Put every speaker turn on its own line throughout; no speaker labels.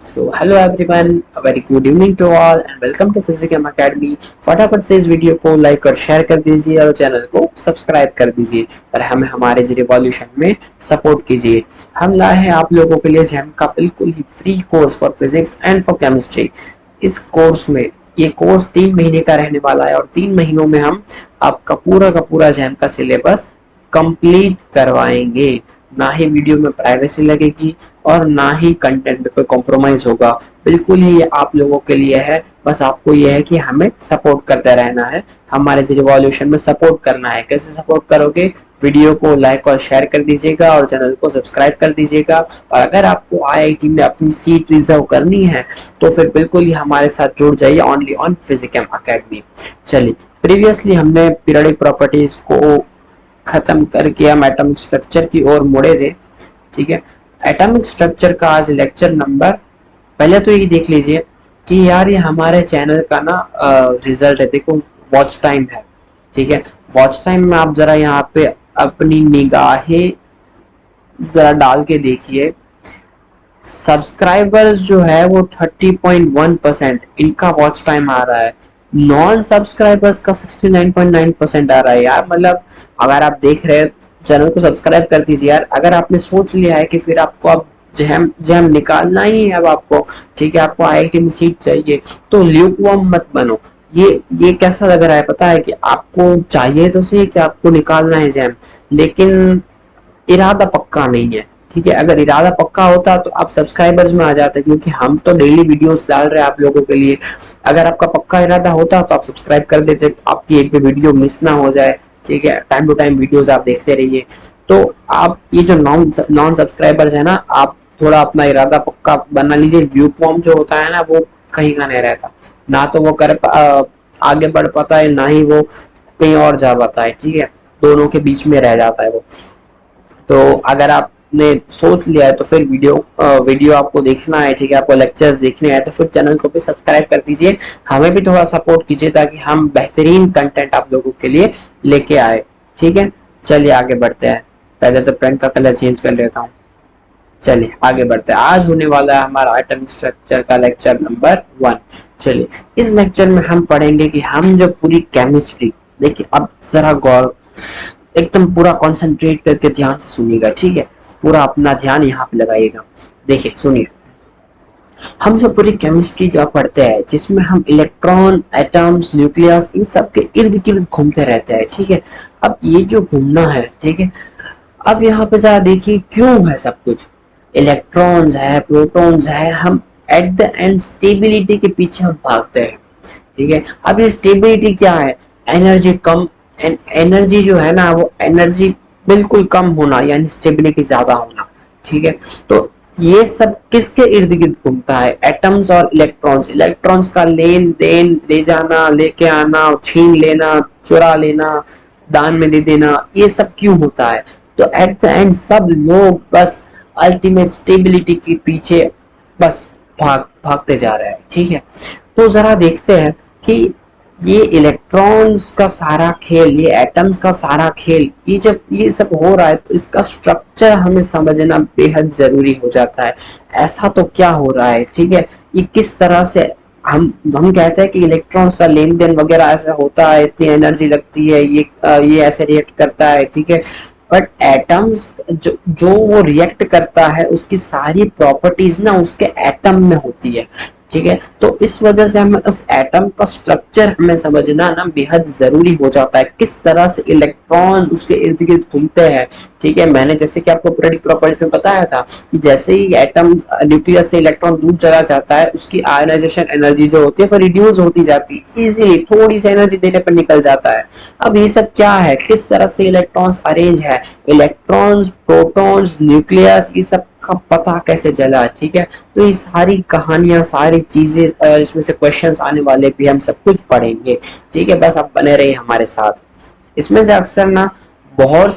So hello everyone, very good evening to all and welcome to physics academy. फटाफट से इस video को like और शेयर कर दीजिए और चैनल को सब्सक्राइब कर दीजिए और हमें हमारे रिवॉल्यूशन में सपोर्ट कीजिए। हम लाए हैं आप लोगों के लिए जैम का बिल्कुल ही free course for physics and for chemistry. इस कोर्स में ये कोर्स 3 महीने का रहने वाला है और 3 महीनों में हम आपका का पूरा जैम का सिलेबस कंप्लीट करवाएंगे। ना ही वीडियो में प्राइवेसी लगेगी और ना ही कंटेंट में कोई कॉम्प्रोमाइज होगा। बिल्कुल ही ये आप लोगों के लिए है। बस आपको ये है कि हमें सपोर्ट करते रहना है, हमारे रिवॉल्यूशन में सपोर्ट करना है। कैसे सपोर्ट करोगे? वीडियो को लाइक और शेयर कर दीजिएगा और चैनल को सब्सक्राइब कर दीजिएगा। और अगर आपको आईआईटी में अपनी सीट रिजर्व करनी है तो फिर बिल्कुल ही हमारे साथ जुड़ जाइए ओनली ऑन फिजिक्स अकेडमी। चलिए, प्रीवियसली हमने पीरियोडिक प्रॉपर्टीज को खत्म करके हम एटॉमिक स्ट्रक्चर की ओर मुड़े थे। ठीक है, एटॉमिक स्ट्रक्चर का आज लेक्चर नंबर, पहले तो ये देख लीजिए कि यार ये हमारे चैनल का ना रिजल्ट है। देखो, वॉच टाइम है। ठीक है, वॉच टाइम में आप जरा यहाँ पे अपनी निगाहें जरा डाल के देखिए। सब्सक्राइबर्स जो है वो 30.1% इनका वॉच टाइम आ रहा है। नॉन सब्सक्राइबर्स का 69.9% आ रहा है। यार मतलब अगर आप देख रहे हैं, चैनल को सब्सक्राइब कर दीजिए यार। अगर आपने सोच लिया है कि फिर आपको अब जैम जैम निकालना ही है अब आपको, ठीक है, आपको आईआईटी में सीट चाहिए, तो ल्यूकवार्म मत बनो। ये कैसा लग रहा है पता है कि आपको चाहिए तो सही कि आपको निकालना है जैम, लेकिन इरादा पक्का नहीं है। ठीक है, अगर इरादा पक्का होता तो आप सब्सक्राइबर्स में आ जाते, क्योंकि हम तो डेली वीडियोस डाल रहे हैं आप लोगों के लिए। अगर आपका पक्का इरादा होता तो आप सब्सक्राइब कर देते, आपकी एक भी वीडियो मिस ना हो जाए। ठीक है, टाइम टू टाइम वीडियोस आप देखते रहिए। तो आप ये जो नॉन सब्सक्राइबर्स है ना, आप थोड़ा अपना इरादा पक्का बना लीजिए। व्यू फॉर्म जो होता है ना, वो कहीं का नहीं रहता। ना तो वो आगे बढ़ पाता है, ना ही वो कहीं और जा पाता है। ठीक है, दोनों के बीच में रह जाता है वो। तो अगर आपने सोच लिया है तो फिर वीडियो आपको देखना है, ठीक है, आपको लेक्चर्स देखने हैं, तो फिर चैनल को भी सब्सक्राइब कर दीजिए। हमें भी थोड़ा सपोर्ट कीजिए ताकि हम बेहतरीन कंटेंट आप लोगों के लिए लेके आए। ठीक है, चलिए आगे बढ़ते हैं। पहले तो पेन का कलर चेंज कर लेता हूँ। चलिए आगे बढ़ते हैं। आज होने वाला है हमारा एटॉमिक स्ट्रक्चर का लेक्चर नंबर 1। चलिए, इस लेक्चर में हम पढ़ेंगे कि हम जो पूरी केमिस्ट्री, देखिए अब जरा गौर, एकदम पूरा कंसंट्रेट करके ध्यान से सुनिएगा। ठीक है, पूरा अपना ध्यान यहाँ पे लगाइएगा। देखिए सुनिए, हम जो पूरी केमिस्ट्री जो पढ़ते हैं, जिसमें हम इलेक्ट्रॉन, एटम्स, न्यूक्लियस, इन सब के इर्द गिर्द घूमते रहते हैं। ठीक है, अब ये जो घूमना है, ठीक है, अब यहाँ पे जरा देखिए क्यों है सब कुछ। इलेक्ट्रॉन्स है, प्रोटॉन्स है, हम एट द एंड स्टेबिलिटी के पीछे हम भागते हैं। ठीक है, अब ये स्टेबिलिटी क्या है? एनर्जी कम, एनर्जी जो है ना, वो एनर्जी बिल्कुल कम होना यानी स्टेबिलिटी ज्यादा होना। ठीक है, तो ये सब किसके इर्द गिर्द घूमता है? एटम्स और इलेक्ट्रॉन्स। इलेक्ट्रॉन्स का लेन देन, ले जाना, लेके आना, छीन लेना, चुरा लेना, दान में दे देना, ये सब क्यों होता है? तो एट द एंड सब लोग बस अल्टीमेट स्टेबिलिटी के पीछे बस भागते जा रहे हैं। ठीक है, तो जरा देखते हैं कि ये इलेक्ट्रॉन्स का सारा खेल, ये एटम्स का सारा खेल, ये जब ये सब हो रहा है तो इसका स्ट्रक्चर हमें समझना बेहद जरूरी हो जाता है। ऐसा तो क्या हो रहा है? ठीक है, ये किस तरह से हम कहते हैं कि इलेक्ट्रॉन्स का लेन देन वगैरह ऐसा होता है, इतनी एनर्जी लगती है, ये ऐसे रिएक्ट करता है। ठीक है, बट एटम्स जो वो रिएक्ट करता है, उसकी सारी प्रॉपर्टीज ना उसके एटम में होती है। ठीक है, तो इस वजह से हमें उस एटम का स्ट्रक्चर हमें समझना ना बेहद जरूरी हो जाता है, किस तरह से इलेक्ट्रॉन उसके इर्द गिर्द घूमते हैं। ठीक है, मैंने जैसे कि आपको पीरियोडिक प्रॉपर्टीज में बताया था कि जैसे ही एटम न्यूक्लियस से इलेक्ट्रॉन दूर चला जाता है, उसकी आयनाइजेशन एनर्जी जो होती है फिर रिड्यूस होती जाती है, इजीली थोड़ी सी एनर्जी देने पर निकल जाता है। अब ये सब क्या है? किस तरह से इलेक्ट्रॉन्स अरेंज है, इलेक्ट्रॉन्स, प्रोटॉन्स, न्यूक्लियस, ये सब का पता कैसे चला? ठीक है, तो ये सारी कहानियां, सारी चीजें, इसमें से क्वेश्चंस आने वाले भी, हम सब कुछ पढ़ेंगे। ठीक है, बस आप बने रहिए हमारे साथ। इसमें से अक्सर ना बोहर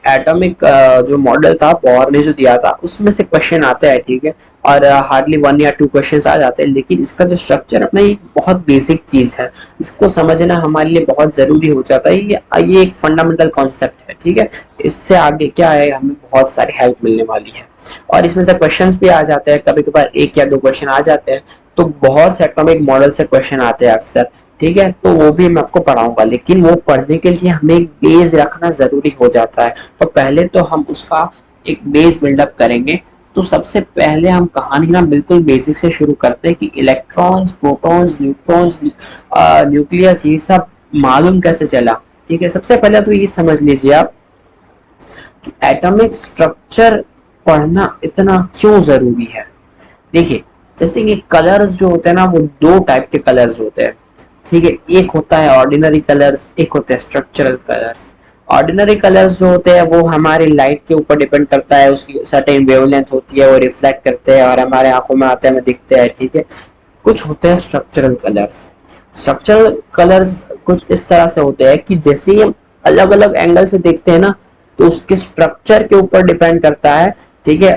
एटॉमिक जो मॉडल था बोहर ने जो दिया था, उसमें से क्वेश्चन आते हैं। ठीक है, और हार्डली 1 या 2 क्वेश्चंस आ जाते हैं, लेकिन इसका जो स्ट्रक्चर अपना एक बहुत बेसिक चीज है, इसको समझना हमारे लिए बहुत जरूरी हो जाता है। ये एक फंडामेंटल कॉन्सेप्ट है, ठीक है। इससे आगे क्या है, हमें बहुत सारी हेल्प मिलने वाली है। और इसमें से क्वेश्चंस भी आ जाते हैं, कभी कभार 1 या 2 क्वेश्चन आ जाते हैं, तो बहुत से एटॉमिक मॉडल से क्वेश्चन आते हैं अक्सर, ठीक है। तो वो भी मैं आपको पढ़ाऊंगा, लेकिन वो पढ़ने के लिए हमें एक बेस रखना जरूरी हो जाता है। तो पहले तो हम उसका एक बेस बिल्डअप करेंगे। तो सबसे पहले हम कहानी ना बिल्कुल बेसिक से शुरू करते हैं कि इलेक्ट्रॉन्स, प्रोटॉन्स, न्यूट्रॉन्स, न्यूक्लियस, ये सब मालूम कैसे चला। ठीक है, सबसे पहले तो ये समझ लीजिए आप कि एटॉमिक स्ट्रक्चर पढ़ना इतना क्यों जरूरी है। देखिए, जैसे कि कलर्स जो होते हैं ना, वो 2 टाइप के कलर्स होते हैं, ठीक है। एक होता है ऑर्डिनरी कलर्स, एक होता है स्ट्रक्चरल कलर्स। ऑर्डिनरी कलर्स जो होते हैं वो हमारी लाइट के ऊपर डिपेंड करता है, उसकी सर्टेन वेवलेंथ होती है, वो रिफ्लेक्ट करते हैं और हमारे आंखों में आते हैं, दिखते हैं, ठीक है। कुछ होते हैं स्ट्रक्चरल कलर्स। स्ट्रक्चरल कलर्स कुछ इस तरह से होते हैं कि जैसे ही हम अलग अलग एंगल से देखते हैं ना, तो उसके स्ट्रक्चर के ऊपर डिपेंड करता है, ठीक है,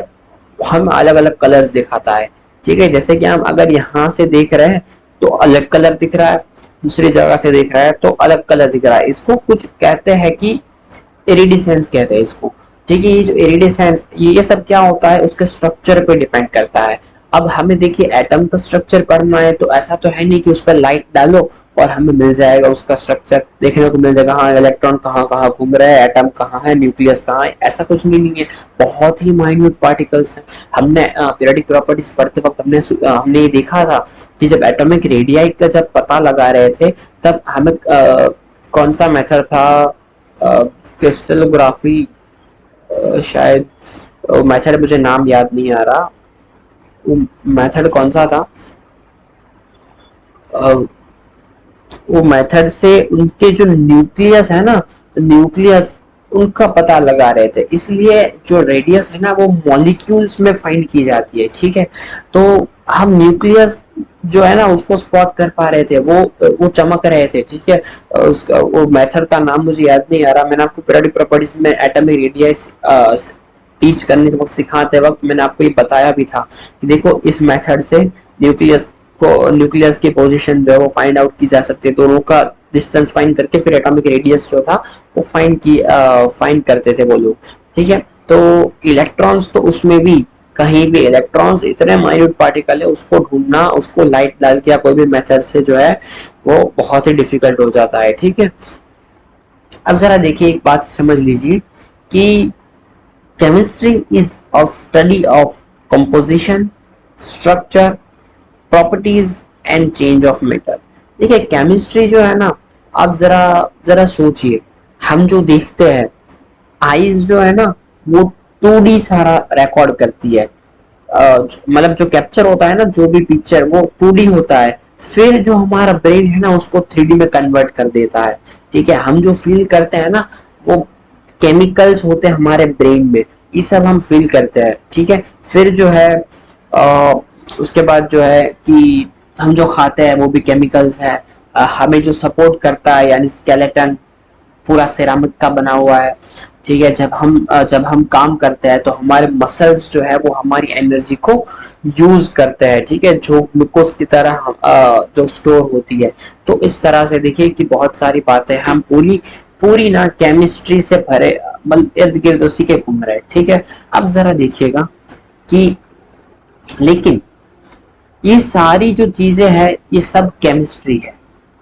हम अलग अलग कलर्स दिखाता है, ठीक है। जैसे कि हम अगर यहाँ से देख रहे हैं तो अलग कलर दिख रहा है, दूसरी जगह से देख रहा है तो अलग कलर दिख रहा है। इसको कुछ कहते हैं कि इरिडिसेंस कहते हैं इसको, ठीक है। ये जो इरिडिसेंस, ये सब क्या होता है, उसके स्ट्रक्चर पे डिपेंड करता है। अब हमें देखिए एटम का स्ट्रक्चर पढ़ना है, तो ऐसा तो है नहीं कि उस पर लाइट डालो और हमें मिल जाएगा उसका स्ट्रक्चर देखने को मिल जाएगा, हाँ इलेक्ट्रॉन कहाँ कहाँ घूम रहा है, एटम कहाँ है, न्यूक्लियस कहाँ है, ऐसा कुछ नहीं है। बहुत ही माइन्यूट पार्टिकल्स हैं। हमने पीरियोडिक प्रॉपर्टीज पढ़ते वक्त हमने ये देखा था कि जब एटॉमिक रेडियाई का जब पता लगा रहे थे, तब हमें कौन सा मेथड था, क्रिस्टलोग्राफी, शायद मेथड, मुझे नाम याद नहीं आ रहा, वो मेथड कौन सा था, वो मेथड से उनके जो न्यूक्लियस है ना, न्यूक्लियस उनका पता लगा रहे थे। इसलिए जो रेडियस है ना, वो मॉलिक्यूल्स में फाइंड की जाती है, ठीक है। तो हम न्यूक्लियस जो है ना, उसको स्पॉट कर पा रहे थे, वो चमक रहे थे, ठीक है। उसका वो मेथड का नाम मुझे याद नहीं आ रहा। मैंने आपको पीरियोडिक प्रॉपर्टीज में एटॉमिक रेडियस टीच करने के वक्त, सिखाते वक्त मैंने आपको ये बताया भी था कि देखो इस मेथड से न्यूक्लियस की पोजीशन जो है वो फाइंड आउट की जा सकती है। दोनों का डिस्टेंस फाइंड करके फिर एटॉमिक रेडियस जो था वो फाइंड करते थे वो लोग, ठीक है। तो इलेक्ट्रॉन्स, तो उसमें भी कहीं भी इलेक्ट्रॉन्स इतने माइन्यूट पार्टिकल है, उसको ढूंढना, उसको लाइट डाल के या कोई भी मेथड से जो है वो बहुत ही डिफिकल्ट हो जाता है, ठीक है। अब जरा देखिए, एक बात समझ लीजिए कि chemistry is a study of composition, structure, properties and change of matter. देखिए केमिस्ट्री जो है ना, आप जरा जरा सोचिए, हम जो देखते हैं, आईज जो है ना, वो 2D सारा रिकॉर्ड करती है, मतलब जो कैप्चर होता है ना, जो भी पिक्चर, वो 2D होता है। फिर जो हमारा ब्रेन है ना, उसको 3D में कन्वर्ट कर देता है, ठीक है। हम जो फील करते हैं ना, वो केमिकल्स होते हैं हमारे ब्रेन में, ये सब हम फील करते हैं, ठीक है। फिर जो है उसके बाद जो है कि हम जो खाते हैं वो भी केमिकल्स है। हमें जो सपोर्ट करता है, यानी स्केलेटन पूरा सिरामिक का बना हुआ है, ठीक है। जब हम काम करते हैं तो हमारे मसल्स जो है वो हमारी एनर्जी को यूज करते हैं, ठीक है, जो ग्लूकोज की तरह जो स्टोर होती है। तो इस तरह से देखिए कि बहुत सारी बातें हम पूरी पूरी ना केमिस्ट्री से भरे, मतलब इर्द गिर्द उसी के घूम रहे हैं, ठीक है। अब जरा देखिएगा कि लेकिन ये सारी जो चीजें हैं, ये सब केमिस्ट्री है,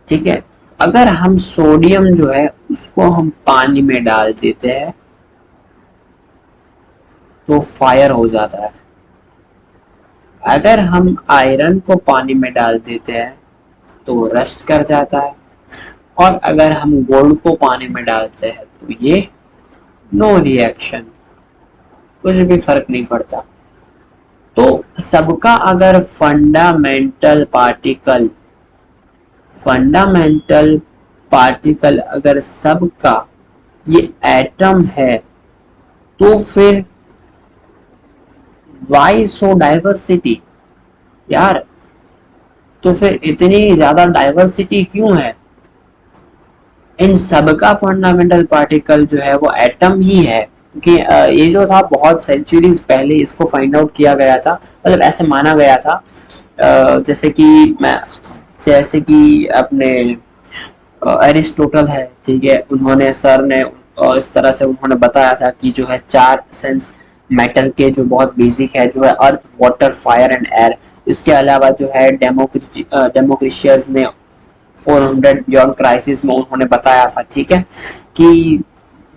ठीक है। अगर हम सोडियम जो है उसको हम पानी में डाल देते हैं तो फायर हो जाता है। अगर हम आयरन को पानी में डाल देते हैं तो रस्ट कर जाता है। और अगर हम गोल्ड को पानी में डालते हैं तो ये नो रिएक्शन, कुछ भी फर्क नहीं पड़ता। तो सबका अगर फंडामेंटल पार्टिकल अगर सबका ये एटम है, तो फिर वाई सो डाइवर्सिटी यार, तो फिर इतनी ज्यादा डाइवर्सिटी क्यों है। इन सबका फंडामेंटल पार्टिकल जो है वो एटम ही है, क्योंकि ये जो था बहुत सेंचुरीज पहले इसको फाइंड आउट किया गया था, मतलब ऐसे माना गया था। जैसे कि मैं जैसे कि अपने एरिस्टोटल है, ठीक है, उन्होंने सर ने इस तरह से उन्होंने बताया था कि जो है चार सेंस मैटर के जो बहुत बेसिक है, जो है अर्थ, वाटर, फायर एंड एयर। इसके अलावा जो है डेमोक्रिशियस ने 400 बियॉन्ड क्राइसिस में उन्होंने बताया था, ठीक है, कि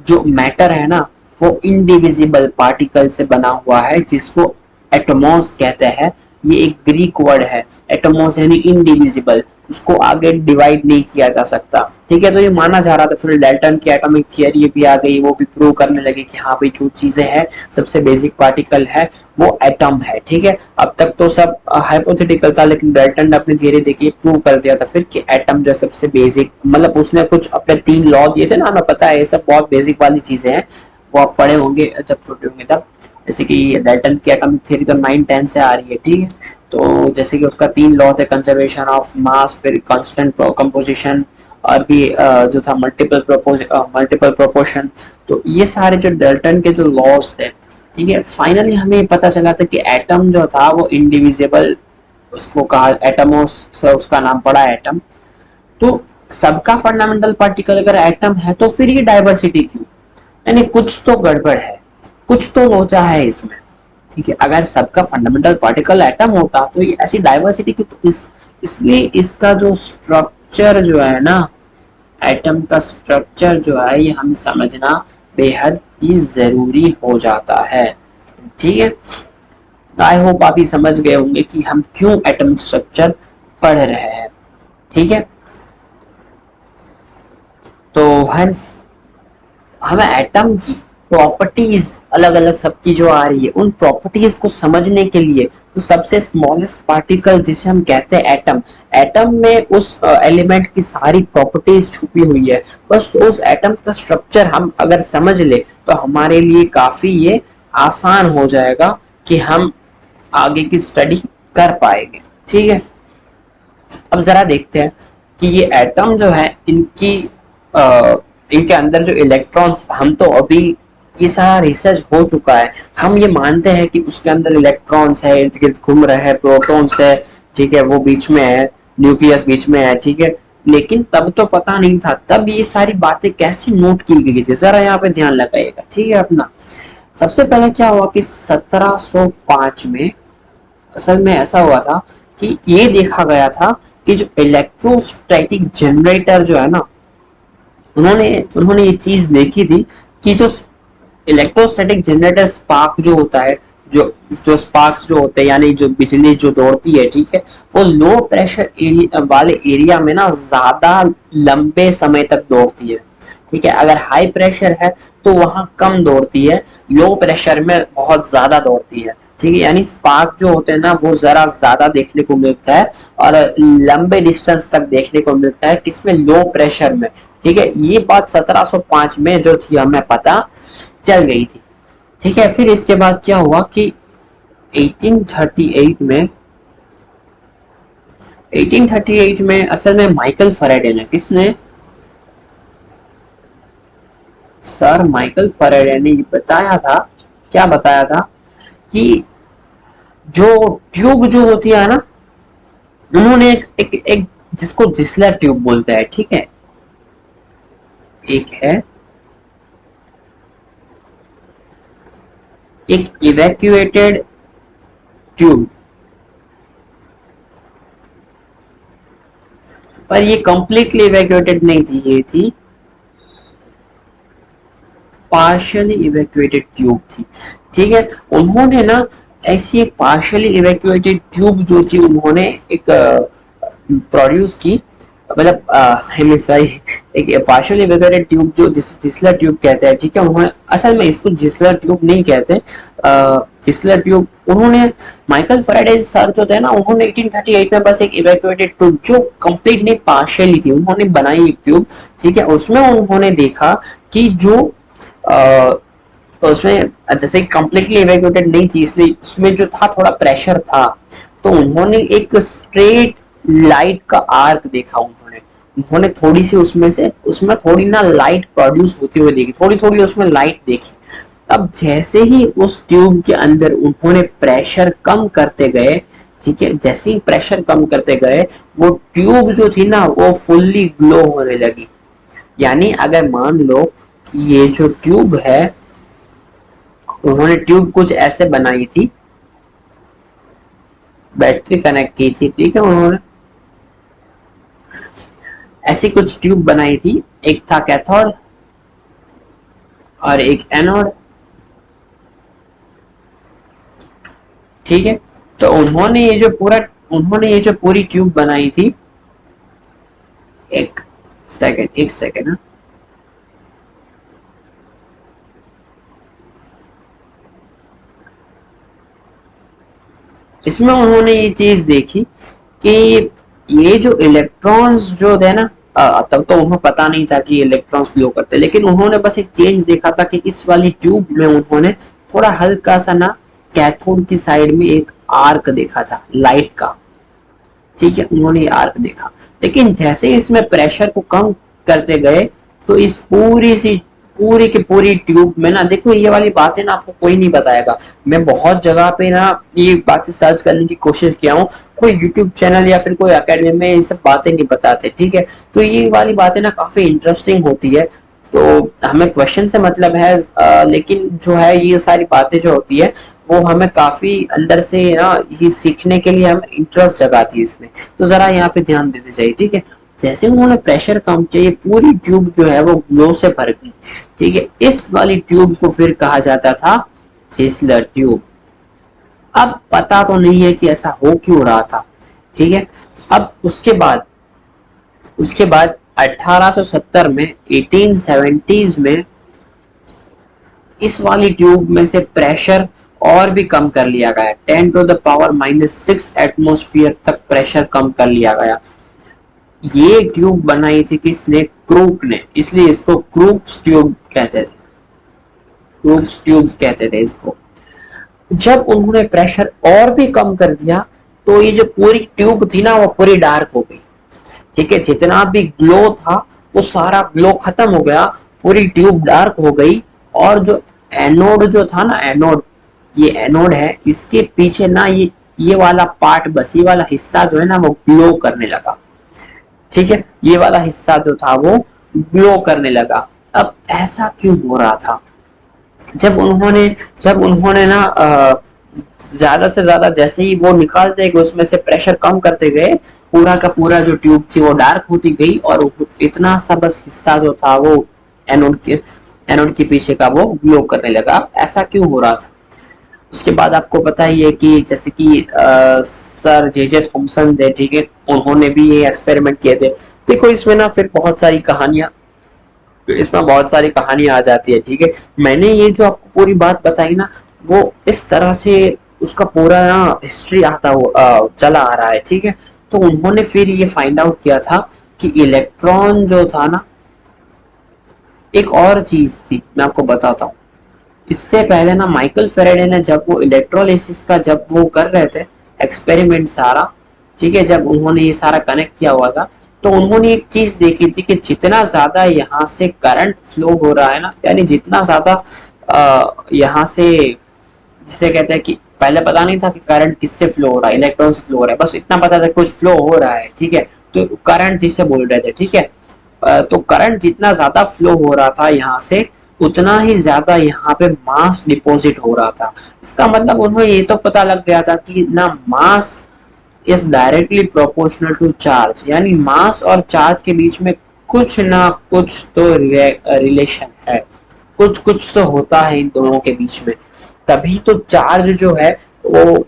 जो मैटर है ना वो इनडिविजिबल पार्टिकल से बना हुआ है, जिसको एटमॉस कहते हैं। ये एक ग्रीक वर्ड है, एटमॉस यानी इनडिविजिबल, उसको आगे डिवाइड नहीं किया जा सकता, ठीक है। तो ये माना जा रहा था, फिर डाल्टन की एटॉमिक थियरी भी आ गई, वो भी प्रूव करने लगे कि हाँ भाई जो चीजें हैं सबसे बेसिक पार्टिकल है वो एटम है, ठीक है। अब तक तो सब हाइपोथेटिकल था, लेकिन डाल्टन ने अपनी थियरी देखिए प्रूव कर दिया था फिर कि एटम जो सबसे बेसिक, मतलब उसने कुछ अपने 3 लॉ दिए थे ना, हमें पता है ये सब बहुत बेसिक वाली चीजें हैं, वो आप पढ़े होंगे जब छोटे होंगे तब। जैसे कि डाल्टन की एटॉमिक थ्योरी तो 9-10 से आ रही है, ठीक है। तो जैसे कि उसका 3 लॉ थे, कंजर्वेशन ऑफ मास, फिर कांस्टेंट कंपोजिशन, और भी जो था मल्टीपल प्रोपोर्शन। तो ये सारे जो डाल्टन के जो लॉज थे, ठीक है, फाइनली हमें पता चला था कि एटम जो था वो इंडिविजिबल, उसको कहा एटमोस से उसका नाम पड़ा एटम। तो सबका फंडामेंटल पार्टिकल अगर एटम है तो फिर ये डाइवर्सिटी क्यों, यानी कुछ तो गड़बड़ है, कुछ तो लोचा है इसमें, ठीक है। अगर सबका फंडामेंटल पार्टिकल एटम होता तो ये ऐसी डाइवर्सिटी क्यों, तो इसलिए इसका जो स्ट्रक्चर जो है ना, एटम का स्ट्रक्चर जो है ये हमें समझना बेहद ही जरूरी हो जाता है, ठीक है। आई होप आप ही समझ गए होंगे कि हम क्यों एटॉमिक स्ट्रक्चर पढ़ रहे हैं, ठीक है। तो हंस हमें एटम की प्रॉपर्टीज अलग अलग सबकी जो आ रही है, उन प्रॉपर्टीज को समझने के लिए तो सबसे स्मॉलेस्ट पार्टिकल जिसे हम कहते हैं एटम, एटम में उस एलिमेंट की सारी प्रॉपर्टीज छुपी हुई है। बस उस एटम का स्ट्रक्चर हम अगर समझ ले तो हमारे लिए काफी ये आसान हो जाएगा कि हम आगे की स्टडी कर पाएंगे, ठीक है। अब जरा देखते हैं कि ये एटम जो है इनके अंदर जो इलेक्ट्रॉन्स, हम तो अभी ये सारा रिसर्च हो चुका है, हम ये मानते हैं कि उसके अंदर इलेक्ट्रॉन्स है, इर्द गिर्द घूम रहे हैं, प्रोटॉन्स है, ठीक है, वो बीच में है, न्यूक्लियस बीच में है, ठीक है। लेकिन तब तो पता नहीं था, तब ये सारी बातें कैसे नोट की गई थी, जरा यहाँ पे ध्यान लगाइएगा, ठीक है अपना। सबसे पहले क्या हुआ कि 1705 में असल में ऐसा हुआ था कि ये देखा गया था कि जो इलेक्ट्रोस्टैटिक जनरेटर जो है ना, उन्होंने उन्होंने ये चीज देखी थी कि जो इलेक्ट्रोस्टैटिक जनरेटर स्पार्क जो होता है, जो जो स्पार्क्स जो होते हैं, यानी जो बिजली जो दौड़ती है, ठीक है, वो लो प्रेशर वाले एरिया में ना ज्यादा लंबे समय तक दौड़ती है, ठीक है। अगर हाई प्रेशर है तो वहां कम दौड़ती है, लो प्रेशर में बहुत ज्यादा दौड़ती है, ठीक है। यानी स्पार्क जो होते हैं ना वो जरा ज्यादा देखने को मिलता है और लंबे डिस्टेंस तक देखने को मिलता है, किसमें, लो प्रेशर में, ठीक है। ये बात 1705 में जो थी हमें पता चल गई थी, ठीक है। फिर इसके बाद क्या हुआ कि 1838 में 1838 में असल में माइकल फैराडे ने, किसने, सर माइकल फैराडे ने बताया था, क्या बताया था कि जो ट्यूब जो होती है ना, उन्होंने एक जिसको जिसलर ट्यूब बोलते हैं, ठीक है, एक है एक इवैक्यूएटेड ट्यूब, पर ये कंप्लीटली इवैक्यूएटेड नहीं थी, ये थी पार्शियली इवैक्यूएटेड ट्यूब थी, ठीक है। उन्होंने ना ऐसी एक पार्शियली इवैक्यूएटेड ट्यूब जो थी उन्होंने एक प्रोड्यूस की, मतलब आई मीन सॉरी, एक पार्शियली इवैक्यूएटेड ट्यूब जो जिसलर ट्यूब कहते हैं, ठीक है। उन्होंने असल में इसको जिसलर ट्यूब नहीं कहते, जिसलर ट्यूब उन्होंने, माइकल फैराडे सर जो थे ना, उन्होंने 1838 में बस एक इवैक्यूएटेड ट्यूब जो कंप्लीट नहीं पार्शियली थी उन्होंने बनाई एक ट्यूब, ठीक है। उसमें उन्होंने देखा कि जो उसमें जैसे कंप्लीटली इवैक्यूएटेड नहीं थी, इसलिए उसमें जो था थोड़ा प्रेशर था, तो उन्होंने एक स्ट्रेट लाइट का आर्क देखा, उन्होंने उन्होंने थोड़ी सी उसमें थोड़ी ना लाइट प्रोड्यूस होती हुई देखी, थोड़ी थोड़ी उसमें लाइट देखी, अब जैसे ही उस ट्यूब के अंदर उन्होंने प्रेशर कम करते गए, ठीक है, जैसे ही प्रेशर कम करते गए वो ट्यूब जो थी ना वो फुल्ली ग्लो होने लगी। यानी अगर मान लो कि ये जो ट्यूब है, उन्होंने ट्यूब कुछ ऐसे बनाई थी, बैटरी कनेक्ट की थी, ठीक है, उन्होंने ऐसी कुछ ट्यूब बनाई थी, एक था कैथोड और एक एनोड, ठीक है। तो उन्होंने ये जो पूरी ट्यूब बनाई थी, एक सेकेंड हाँ। इसमें उन्होंने ये चीज देखी कि ये जो इलेक्ट्रॉन्स जो थे ना, तब तो उन्हें पता नहीं था कि इलेक्ट्रॉन्स फ्लो करते, लेकिन उन्होंने बस एक चेंज देखा था कि इस वाली ट्यूब में उन्होंने थोड़ा हल्का सा ना कैथोड की साइड में एक आर्क देखा था लाइट का, ठीक है, उन्होंने ये आर्क देखा। लेकिन जैसे इसमें प्रेशर को कम करते गए तो इस पूरी की पूरी ट्यूब में ना, देखो ये वाली बातें ना आपको कोई नहीं बताएगा। मैं बहुत जगह पे ना ये बातें सर्च करने की कोशिश किया हूँ, कोई यूट्यूब चैनल या फिर कोई अकेडमी में ये सब बातें नहीं बताते, ठीक है। तो ये वाली बातें ना काफी इंटरेस्टिंग होती है। तो हमें क्वेश्चन से मतलब है, लेकिन जो है ये सारी बातें जो होती है वो हमें काफी अंदर से ना ये सीखने के लिए हमें इंटरेस्ट जगाती है इसमें। तो जरा यहाँ पे ध्यान देते चाहिए, ठीक है। जैसे उन्होंने प्रेशर कम किया ये पूरी ट्यूब जो है वो ग्लो से भर गई, ठीक है। इस वाली ट्यूब को फिर कहा जाता था चेसलर ट्यूब। अब पता तो नहीं है कि ऐसा हो क्यों रहा था, ठीक है। अब उसके बाद 1870 में 1870s में इस वाली ट्यूब में से प्रेशर और भी कम कर लिया गया, 10⁻⁻⁶ एटमॉस्फेयर तक प्रेशर कम कर लिया गया। ये ट्यूब बनाई थी किसने? क्रूक ने, इसलिए इसको क्रूक्स ट्यूब कहते थे, क्रूक्स ट्यूब कहते थे इसको। जब उन्होंने प्रेशर और भी कम कर दिया तो ये जो पूरी ट्यूब थी ना वो पूरी डार्क हो गई, ठीक है। जितना भी ग्लो था वो सारा ग्लो खत्म हो गया, पूरी ट्यूब डार्क हो गई। और जो एनोड जो था ना, एनोड, ये एनोड है, इसके पीछे ना ये वाला पार्ट, बस ये वाला हिस्सा जो है ना वो ग्लो करने लगा, ठीक है। ये वाला हिस्सा जो था वो ग्लो करने लगा। अब ऐसा क्यों हो रहा था? जब उन्होंने ना ज्यादा से ज्यादा जैसे ही वो निकालते गए उसमें से प्रेशर कम करते गए, पूरा का पूरा जो ट्यूब थी वो डार्क होती गई और इतना सा बस हिस्सा जो था वो एनोड के पीछे का वो ग्लो करने लगा। ऐसा क्यों हो रहा था? उसके बाद आपको पता ही है कि जैसे कि सर जे थॉमसन थे, ठीक है, उन्होंने भी ये एक्सपेरिमेंट किए थे। देखो इसमें ना फिर इसमें बहुत सारी कहानियां आ जाती है, ठीक है। मैंने ये जो आपको पूरी बात बताई ना वो इस तरह से उसका पूरा ना हिस्ट्री आता हुआ चला आ रहा है, ठीक है। तो उन्होंने फिर ये फाइंड आउट किया था कि इलेक्ट्रॉन जो था ना, एक और चीज थी मैं आपको बताता हूँ। इससे पहले ना माइकल फेरेडे ने जब वो इलेक्ट्रोलिसिस का जब वो कर रहे थे एक्सपेरिमेंट सारा, ठीक है, जब उन्होंने ये सारा कनेक्ट किया हुआ था तो उन्होंने एक चीज देखी थी कि जितना ज्यादा यहाँ से करंट फ्लो हो रहा है ना, यानी जितना ज्यादा यहाँ से, जिसे कहते हैं कि पहले पता नहीं था कि करंट किससे फ्लो हो रहा है, इलेक्ट्रॉन से फ्लो हो रहा है, बस इतना पता था कुछ फ्लो हो रहा है, ठीक है। तो करंट जिसे बोल रहे थे, ठीक है। तो करंट जितना ज्यादा फ्लो हो रहा था यहाँ से उतना ही ज्यादा यहाँ पे मास डिपॉजिट हो रहा था। इसका मतलब उन्हें ये तो पता लग गया था कि ना mass is directly proportional to charge, यानी मास और चार्ज के बीच में कुछ ना कुछ तो रिलेशन है, कुछ कुछ तो होता है इन दोनों के बीच में। तभी तो चार्ज जो है वो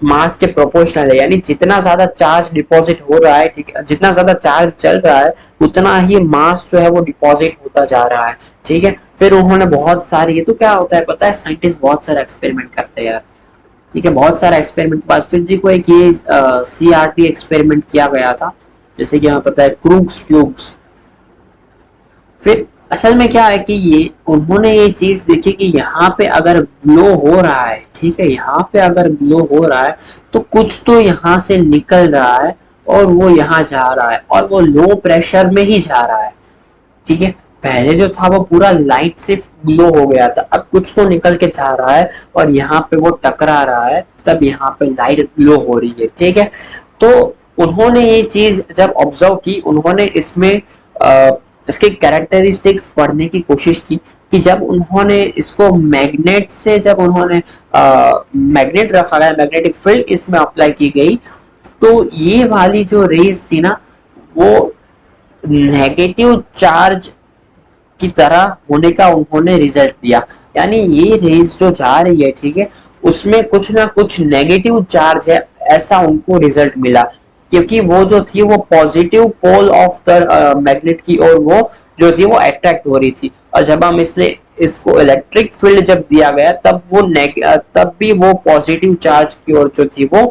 मास के प्रोपोर्शनल है, यानी जितना ज्यादा चार्ज डिपॉजिट हो रहा है, ठीक है, जितना ज्यादा चार्ज चल रहा है उतना ही मास जो है वो डिपॉजिट होता जा रहा है, ठीक है। फिर उन्होंने बहुत सारी, ये तो क्या होता है पता है, साइंटिस्ट बहुत सारे एक्सपेरिमेंट करते हैं यार, ठीक है। बहुत सारा एक्सपेरिमेंट के बाद फिर देखो एक ये CRT एक्सपेरिमेंट किया गया था, जैसे कि हमें पता है क्रूक्स ट्यूब्स। फिर असल में क्या है कि ये उन्होंने ये चीज देखी कि यहाँ पे अगर ग्लो हो रहा है, ठीक है, यहाँ पे अगर ग्लो हो रहा है तो कुछ तो यहाँ से निकल रहा है और वो यहाँ जा रहा है और वो लो प्रेशर में ही जा रहा है, ठीक है। पहले जो था वो पूरा लाइट से ग्लो हो गया था, अब कुछ तो निकल के जा रहा है और यहाँ पे वो टकरा रहा है, तब यहाँ पे लाइट ग्लो हो रही है। ठीक है, तो उन्होंने ये चीज जब ऑब्जर्व की, उन्होंने इसमें इसके कैरेक्टरिस्टिक्स पढ़ने की कोशिश की कि जब उन्होंने इसको मैग्नेट से, जब उन्होंने मैग्नेट रखा गया, मैग्नेटिक फील्ड इसमें अप्लाई की गई, तो ये वाली जो रेज थी ना वो नेगेटिव चार्ज की तरह होने का उन्होंने रिजल्ट दिया। यानी ये रेज जो जा रही है, ठीक है, उसमें कुछ ना कुछ नेगेटिव चार्ज है, ऐसा उनको रिजल्ट मिला, क्योंकि वो जो थी वो positive pole of the magnet की ओर वो जो थी वो अट्रैक्ट हो रही थी। और जब हम इसलिए इसको इलेक्ट्रिक फील्ड जब दिया गया, तब वो तब भी वो पॉजिटिव चार्ज की ओर जो थी वो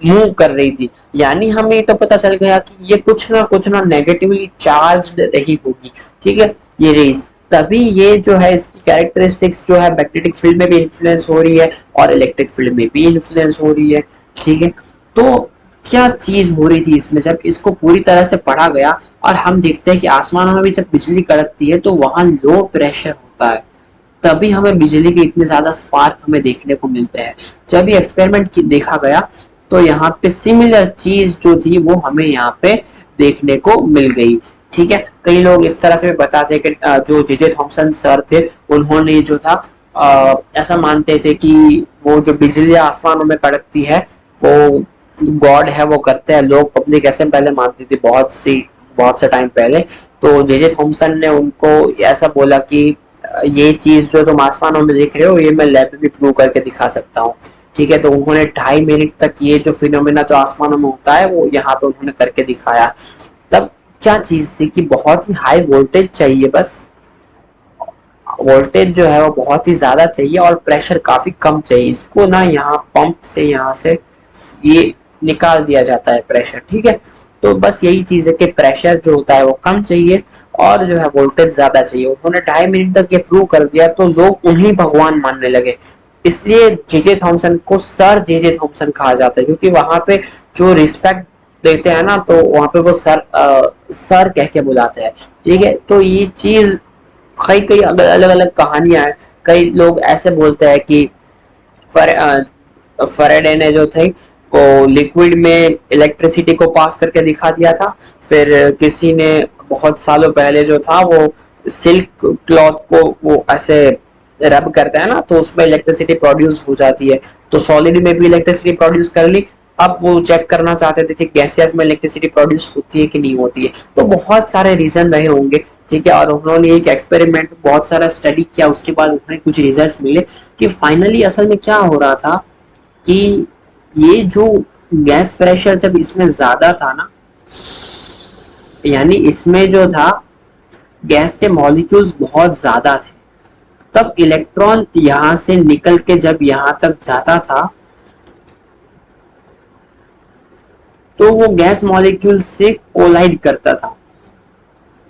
मूव कर रही थी। यानी हमें ये तो पता चल गया कि ये कुछ ना नेगेटिवली चार्ज रही होगी। ठीक है, ये रेज, तभी ये जो है इसकी कैरेक्टरिस्टिक्स जो है मैग्नेटिक फील्ड में भी इन्फ्लुएंस हो रही है और इलेक्ट्रिक फील्ड में भी इन्फ्लुएंस हो रही है। ठीक है, तो क्या चीज हो रही थी इसमें, जब इसको पूरी तरह से पढ़ा गया और हम देखते हैं कि आसमानों में भी जब बिजली कड़कती है तो वहां लो प्रेशर होता है, तभी हमें बिजली के इतने ज्यादा स्पार्क हमें देखने को मिलते हैं। जब ये एक्सपेरिमेंट देखा गया तो यहाँ पे सिमिलर चीज जो थी वो हमें यहाँ पे देखने को मिल गई। ठीक है, कई लोग इस तरह से भी बताते हैं कि जो जे जे थॉमसन सर थे, उन्होंने जो था ऐसा मानते थे कि वो जो बिजली आसमानों में कड़कती है वो गॉड है, वो करते हैं। लोग पब्लिक ऐसे पहले मानती थी, बहुत से टाइम पहले। तो जे जे थॉमसन ने उनको ऐसा बोला कि ये चीज जो तुम आसमानों में देख रहे हो ये मैं लैब में भी प्रूव करके दिखा सकता हूँ। ठीक है, तो उन्होंने 2.5 मिनट तक ये जो फिनोमेना जो आसमानों में होता है वो यहाँ पे उन्होंने करके दिखाया। तब क्या चीज थी कि बहुत ही हाई वोल्टेज चाहिए, बस वोल्टेज जो है वो बहुत ही ज्यादा चाहिए और प्रेशर काफी कम चाहिए। इसको ना यहाँ पंप से यहाँ से ये निकाल दिया जाता है प्रेशर। ठीक है, तो बस यही चीज है कि प्रेशर जो होता है वो कम चाहिए और जो है वोल्टेज ज्यादा चाहिए। उन्होंने 2.5 मिनट तक ये प्रूव कर दिया तो लोग उन्हें भगवान मानने लगे। इसलिए जे जे थॉमसन को सर जे जे थॉमसन कहा जाता है, क्योंकि वहां पे जो रिस्पेक्ट देते हैं ना तो वहां पे वो सर कह के बुलाते हैं। ठीक है, तो ये चीज कई कई अलग अलग कहानियां हैं। कई लोग ऐसे बोलते हैं कि फैराडे ने जो थे वो लिक्विड में इलेक्ट्रिसिटी को पास करके दिखा दिया था। फिर किसी ने बहुत सालों पहले जो था वो सिल्क क्लॉथ को वो ऐसे रब करता है ना तो उसमें इलेक्ट्रिसिटी प्रोड्यूस हो जाती है, तो सॉलिड में भी इलेक्ट्रिसिटी प्रोड्यूस कर ली। अब वो चेक करना चाहते थे कि गैसियस में इलेक्ट्रिसिटी प्रोड्यूस होती है कि नहीं होती है। तो बहुत सारे रीजन रहे होंगे। ठीक है, और उन्होंने एक एक्सपेरिमेंट बहुत सारा स्टडी किया, उसके बाद उन्हें कुछ रिजल्ट्स मिले कि फाइनली असल में क्या हो रहा था कि ये जो गैस प्रेशर जब इसमें ज्यादा था ना, यानी इसमें जो था गैस के मॉलिक्यूल्स बहुत ज्यादा थे, तब इलेक्ट्रॉन यहां से निकल के जब यहां तक जाता था तो वो गैस मॉलिक्यूल से कोलाइड करता था।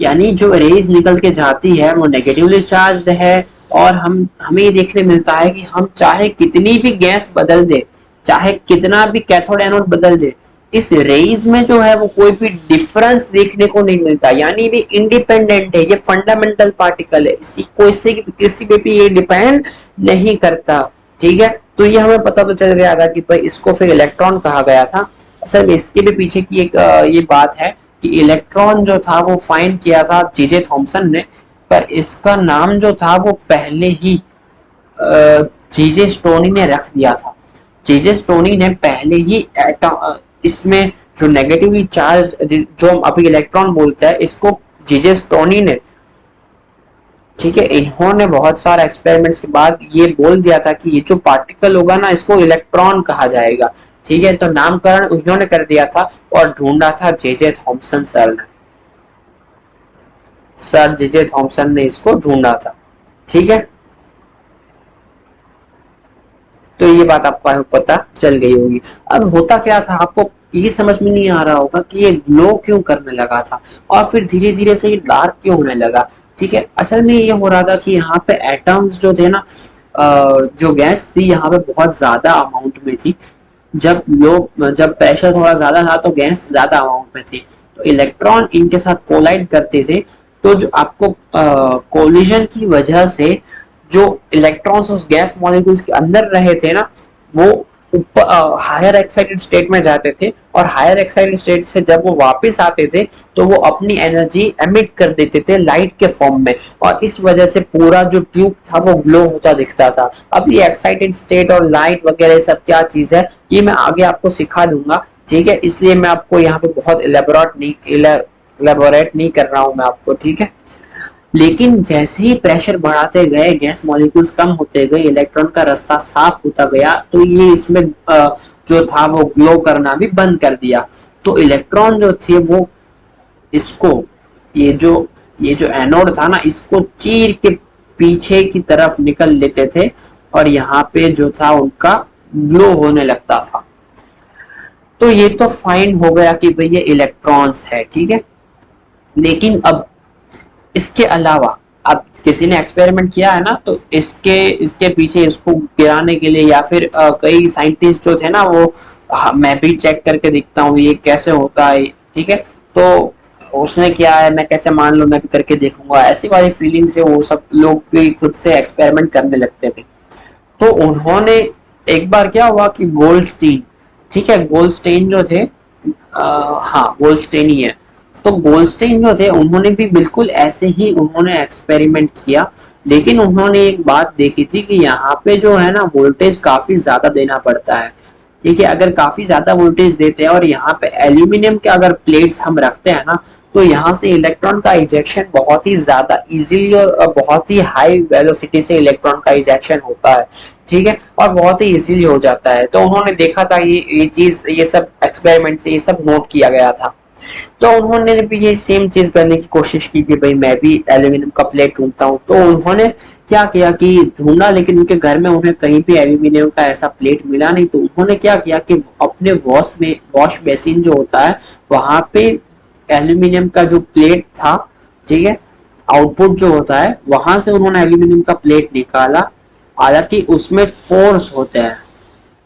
यानी जो रेज निकल के जाती है वो नेगेटिवली चार्ज्ड है और हमें ये देखने मिलता है कि हम चाहे कितनी भी गैस बदल दे, चाहे कितना भी कैथोड एनोड बदल दे, इस रेज में जो है वो कोई भी डिफरेंस देखने को नहीं मिलता। यानी भी इंडिपेंडेंट है, ये फंडामेंटल पार्टिकल है, इसी को इससे किसी पे भी ये डिपेंड नहीं करता। ठीक है, तो ये हमें पता तो चल गया था कि भाई इसको फिर इलेक्ट्रॉन कहा गया था। असल में इसके भी पीछे की एक ये बात है कि इलेक्ट्रॉन जो था वो फाइंड किया था जे जे थॉमसन ने, पर इसका नाम जो था वो पहले ही जे जे स्टोनी ने रख दिया था। जे जे स्टोनी ने पहले ही इसमें जो नेगेटिवली चार्ज जो हम अभी इलेक्ट्रॉन बोलते हैं इसको जे जे स्टोनी ने, ठीक है, इन्होंने बहुत सारा एक्सपेरिमेंट्स के बाद ये बोल दिया था कि ये जो पार्टिकल होगा ना इसको इलेक्ट्रॉन कहा जाएगा। ठीक है, तो नामकरण उन्होंने कर दिया था और ढूंढा था जे जे थॉमसन सर ने, सर जे जे थॉमसन ने इसको ढूंढा था। ठीक है, तो ये बात आपको पता चल गई होगी। अब होता क्या था आपको ये समझ में नहीं आ रहा होगा कि ये ग्लो क्यों करने लगा था और फिर धीरे धीरे से ये डार्क क्यों होने लगा। ठीक है, असल में ये हो रहा था कि यहाँ पे एटम्स जो थे ना, जो गैस थी यहाँ पे बहुत ज्यादा अमाउंट में थी। जब प्रेशर थोड़ा ज्यादा था तो गैस ज्यादा अमाउंट में थी, तो इलेक्ट्रॉन इनके साथ कोलाइड करते थे तो जो आपको कोलिजन की वजह से जो इलेक्ट्रॉन्स उस गैस मॉलिक्यूल्स के अंदर रहे थे ना, वो ऊपर हायर एक्साइटेड स्टेट में जाते थे, और हायर एक्साइटेड स्टेट से जब वो वापस आते थे तो वो अपनी एनर्जी एमिट कर देते थे लाइट के फॉर्म में, और इस वजह से पूरा जो ट्यूब था वो ग्लो होता दिखता था। अब ये एक्साइटेड स्टेट और लाइट वगैरह सब क्या चीज है, ये मैं आगे आपको सिखा दूंगा, ठीक है। इसलिए मैं आपको यहाँ पे बहुत इलेबोरेट नहीं कर रहा हूँ मैं आपको, ठीक है। लेकिन जैसे ही प्रेशर बढ़ाते गए, गैस मॉलिक्यूल्स कम होते गए, इलेक्ट्रॉन का रास्ता साफ होता गया, तो ये इसमें जो था वो ग्लो करना भी बंद कर दिया। तो इलेक्ट्रॉन जो थे वो इसको, ये जो एनोड था ना, इसको चीर के पीछे की तरफ निकल लेते थे, और यहाँ पे जो था उनका ग्लो होने लगता था। तो ये तो फाइन हो गया कि भाई ये इलेक्ट्रॉन्स है, ठीक है। लेकिन अब इसके अलावा, अब किसी ने एक्सपेरिमेंट किया है ना, तो इसके पीछे इसको गिराने के लिए, या फिर कई साइंटिस्ट जो थे ना वो, मैं भी चेक करके देखता हूँ ये कैसे होता है, ठीक है। तो उसने किया है, मैं कैसे मान लूं, मैं भी करके देखूंगा, ऐसी वाली फीलिंग से वो सब लोग भी खुद से एक्सपेरिमेंट करने लगते थे। तो उन्होंने, एक बार क्या हुआ कि गोल्डस्टीन, ठीक है, गोल्डस्टीन जो थे, हाँ गोल्डस्टीन ही है, तो गोल्डस्टीन जो थे उन्होंने भी बिल्कुल ऐसे ही उन्होंने एक्सपेरिमेंट किया। लेकिन उन्होंने एक बात देखी थी कि यहाँ पे जो है ना वोल्टेज काफी ज्यादा देना पड़ता है, ठीक है। अगर काफी ज्यादा वोल्टेज देते हैं और यहाँ पे एल्यूमिनियम के अगर प्लेट्स हम रखते हैं ना, तो यहाँ से इलेक्ट्रॉन का इजेक्शन बहुत ही ज्यादा इजीली और बहुत ही हाई वेलोसिटी से इलेक्ट्रॉन का इजेक्शन होता है, ठीक है, और बहुत ही इजीली हो जाता है। तो उन्होंने देखा था ये चीज, ये सब एक्सपेरिमेंट से ये सब नोट किया गया था। तो उन्होंने भी ये सेम चीज करने की कोशिश की कि भाई मैं भी एल्यूमिनियम का प्लेट ढूंढता हूँ। तो उन्होंने क्या किया कि ढूंढा, लेकिन उनके घर में उन्हें कहीं भी एल्यूमिनियम का ऐसा प्लेट मिला नहीं। तो उन्होंने क्या किया कि अपने वॉश बेसिन जो होता है वहां पे एल्यूमिनियम का जो प्लेट था, ठीक है, आउटपुट जो होता है वहां से उन्होंने एल्यूमिनियम का प्लेट निकाला। हालांकि उसमें पोर्स होते हैं,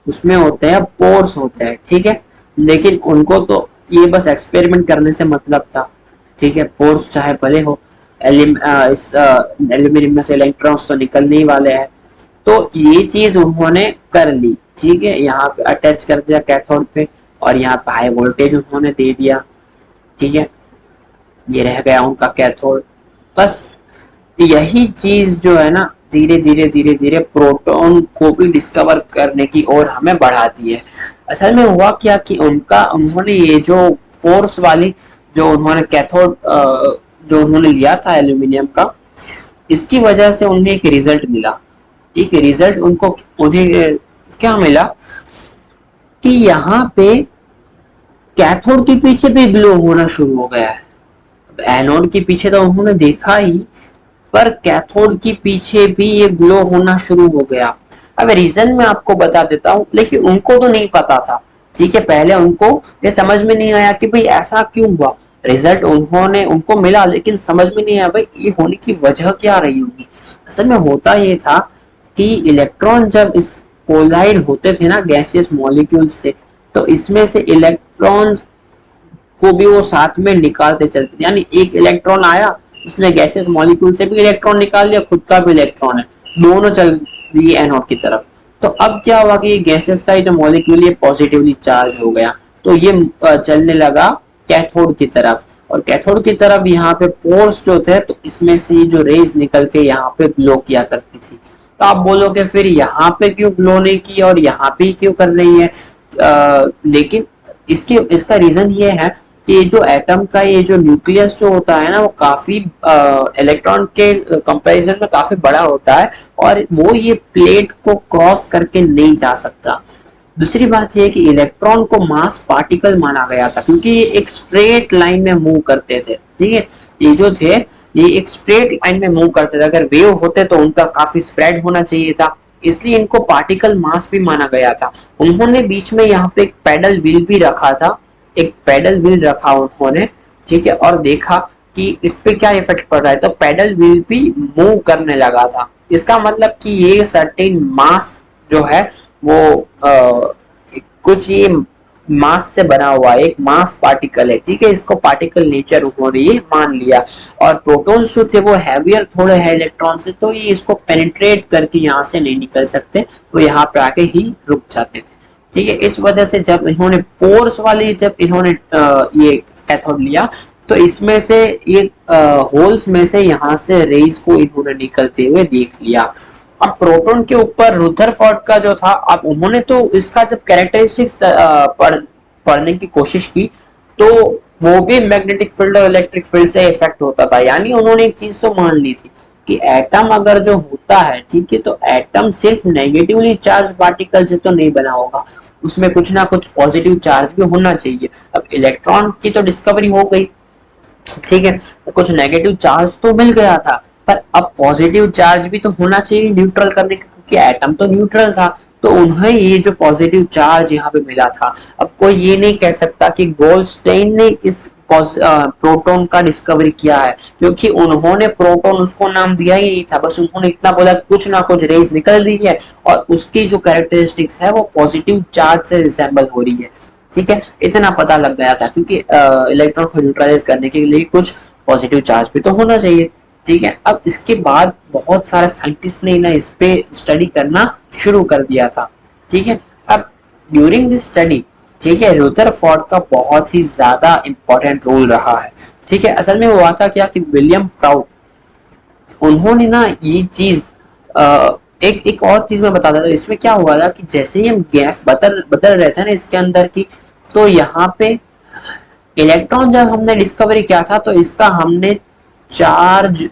उसमें होते हैं पोर्स होते हैं, ठीक है। लेकिन उनको तो ये बस एक्सपेरिमेंट करने से मतलब था, ठीक है, पोर्स चाहे भले हो, इस एल्यूमिनियम में से इलेक्ट्रॉन्स तो निकलने ही वाले हैं। तो ये चीज उन्होंने कर ली, ठीक है, यहाँ पे अटैच कर दिया कैथोड पे, और यहाँ पे हाई वोल्टेज उन्होंने दे दिया, ठीक है, ये रह गया उनका कैथोड। बस यही चीज जो है ना धीरे धीरे प्रोटॉन को भी डिस्कवर करने की ओर हमें बढ़ाती है। असल में हुआ क्या कि उन्होंने ये जो फोर्स वाली जो उन्होंने कैथोड जो उन्होंने लिया था एल्यूमिनियम का, इसकी वजह से उन्हें एक रिजल्ट मिला। एक रिजल्ट उन्हें क्या मिला कि यहाँ पे कैथोड के पीछे भी ग्लो होना शुरू हो गया है। एनोड के पीछे तो उन्होंने देखा ही, पर कैथोड के पीछे भी ये ग्लो होना शुरू हो गया। अब रीजन मैं आपको बता देता हूँ, लेकिन उनको तो नहीं पता था, ठीक है। पहले उनको ये समझ में नहीं आया कि भाई ऐसा क्यों हुआ। रिजल्ट उनको मिला, लेकिन समझ में नहीं आया भाई ये होने की वजह क्या रही होगी। असल में होता ये था कि इलेक्ट्रॉन जब इस कोलाइड होते थे ना गैसियस मॉलिक्यूल से, तो इसमें से इलेक्ट्रॉन को भी वो साथ में निकालते चलते थे। यानी एक इलेक्ट्रॉन आया, उसने गैसेस मॉलिक्यूल से भी इलेक्ट्रॉन निकाल लिया, खुद का भी इलेक्ट्रॉन है, दोनों चल दिए एनोड की तरफ। तो अब क्या हुआ कि गैसेस का जो मॉलिक्यूल ये पॉजिटिवली चार्ज हो गया, तो ये चलने लगा कैथोड की तरफ, और कैथोड की तरफ यहाँ पे पोर्स जो थे, तो इसमें से जो रेज निकल के यहाँ पे ग्लो किया करती थी। तो आप बोलोगे फिर यहाँ पे क्यों ग्लो नहीं की और यहाँ पे क्यों कर रही है। लेकिन इसका रीजन ये है कि जो एटम का ये जो न्यूक्लियस जो होता है ना, वो काफी इलेक्ट्रॉन के कंपैरिजन में काफी बड़ा होता है, और वो ये प्लेट को क्रॉस करके नहीं जा सकता। दूसरी बात यह कि इलेक्ट्रॉन को मास पार्टिकल माना गया था, क्योंकि ये एक स्ट्रेट लाइन में मूव करते थे, ठीक है। ये जो थे ये एक स्ट्रेट लाइन में मूव करते थे। अगर वेव होते तो उनका काफी स्प्रेड होना चाहिए था, इसलिए इनको पार्टिकल मास भी माना गया था। उन्होंने बीच में यहाँ पे एक पैडल व्हील भी रखा था, एक पैडल व्हील रखा उन्होंने, ठीक है, और देखा कि इस पे क्या इफेक्ट पड़ रहा है। तो पैडल व्हील भी मूव करने लगा था। इसका मतलब कि ये सर्टेन मास जो है वो कुछ ये मास से बना हुआ एक मास पार्टिकल है, ठीक है, इसको पार्टिकल नेचर उन्होंने ये मान लिया। और प्रोटॉन्स जो थे वो हैवियर थोड़े है इलेक्ट्रॉन से, तो ये इसको पेनिट्रेट करके यहाँ से नहीं निकल सकते, तो यहाँ पे आके ही रुक जाते थे, ठीक है। इस वजह से जब इन्होंने पोर्स वाली जब इन्होंने ये कैथोड लिया, तो इसमें से ये होल्स में से यहाँ से रेज को इन्होंने निकलते हुए देख लिया। अब प्रोटॉन के ऊपर रुदरफोर्ड का जो था, अब उन्होंने तो इसका जब कैरेक्टरिस्टिक्स पढ़ने की कोशिश की, तो वो भी मैग्नेटिक फील्ड और इलेक्ट्रिक फील्ड से इफेक्ट होता था। यानी उन्होंने एक चीज तो मान ली थी कि एटम अगर जो होता है, ठीक है, तो एटम सिर्फ नेगेटिवली चार्ज पार्टिकल से तो नहीं बना होगा, उसमें कुछ ना कुछ पॉजिटिव चार्ज भी होना चाहिए। अब इलेक्ट्रॉन की तो डिस्कवरी हो गई, ठीक है, तो कुछ नेगेटिव चार्ज तो मिल गया था, पर अब पॉजिटिव चार्ज भी तो होना चाहिए न्यूट्रल करने का, क्योंकि एटम तो न्यूट्रल था। तो उन्हें ये जो पॉजिटिव चार्ज यहाँ पे मिला था, अब कोई ये नहीं कह सकता कि गोल्डस्टेन ने इस प्रोटॉन का डिस्कवरी किया है, क्योंकि उन्होंने प्रोटॉन उसको नाम दिया ही नहीं था, बस उन्होंने इतना बोला कुछ ना कुछ रेज निकल रही है और उसकी जो कैरेक्टरिस्टिक्स है वो पॉजिटिव चार्ज से रिसेंबल हो रही है, ठीक है, इतना पता लग गया था, क्योंकि इलेक्ट्रॉन को न्यूट्रलाइज करने के लिए कुछ पॉजिटिव चार्ज भी तो होना चाहिए, ठीक है। अब इसके बाद बहुत सारे साइंटिस्ट ने ना इस पे स्टडी करना शुरू कर दिया था, ठीक है। अब ड्यूरिंग दिस स्टडी, ठीक है, रुदरफोर्ड का बहुत ही ज्यादा इंपॉर्टेंट रोल रहा है, ठीक है। असल में हुआ था क्या कि विलियम प्राउड, उन्होंने ना ये चीज एक एक और चीज मैं बता देता हूँ, इसमें क्या हुआ था कि जैसे ही हम गैस बदल बदल रहे थे ना इसके अंदर की, तो यहाँ पे इलेक्ट्रॉन जब हमने डिस्कवरी किया था, तो इसका हमने चार्ज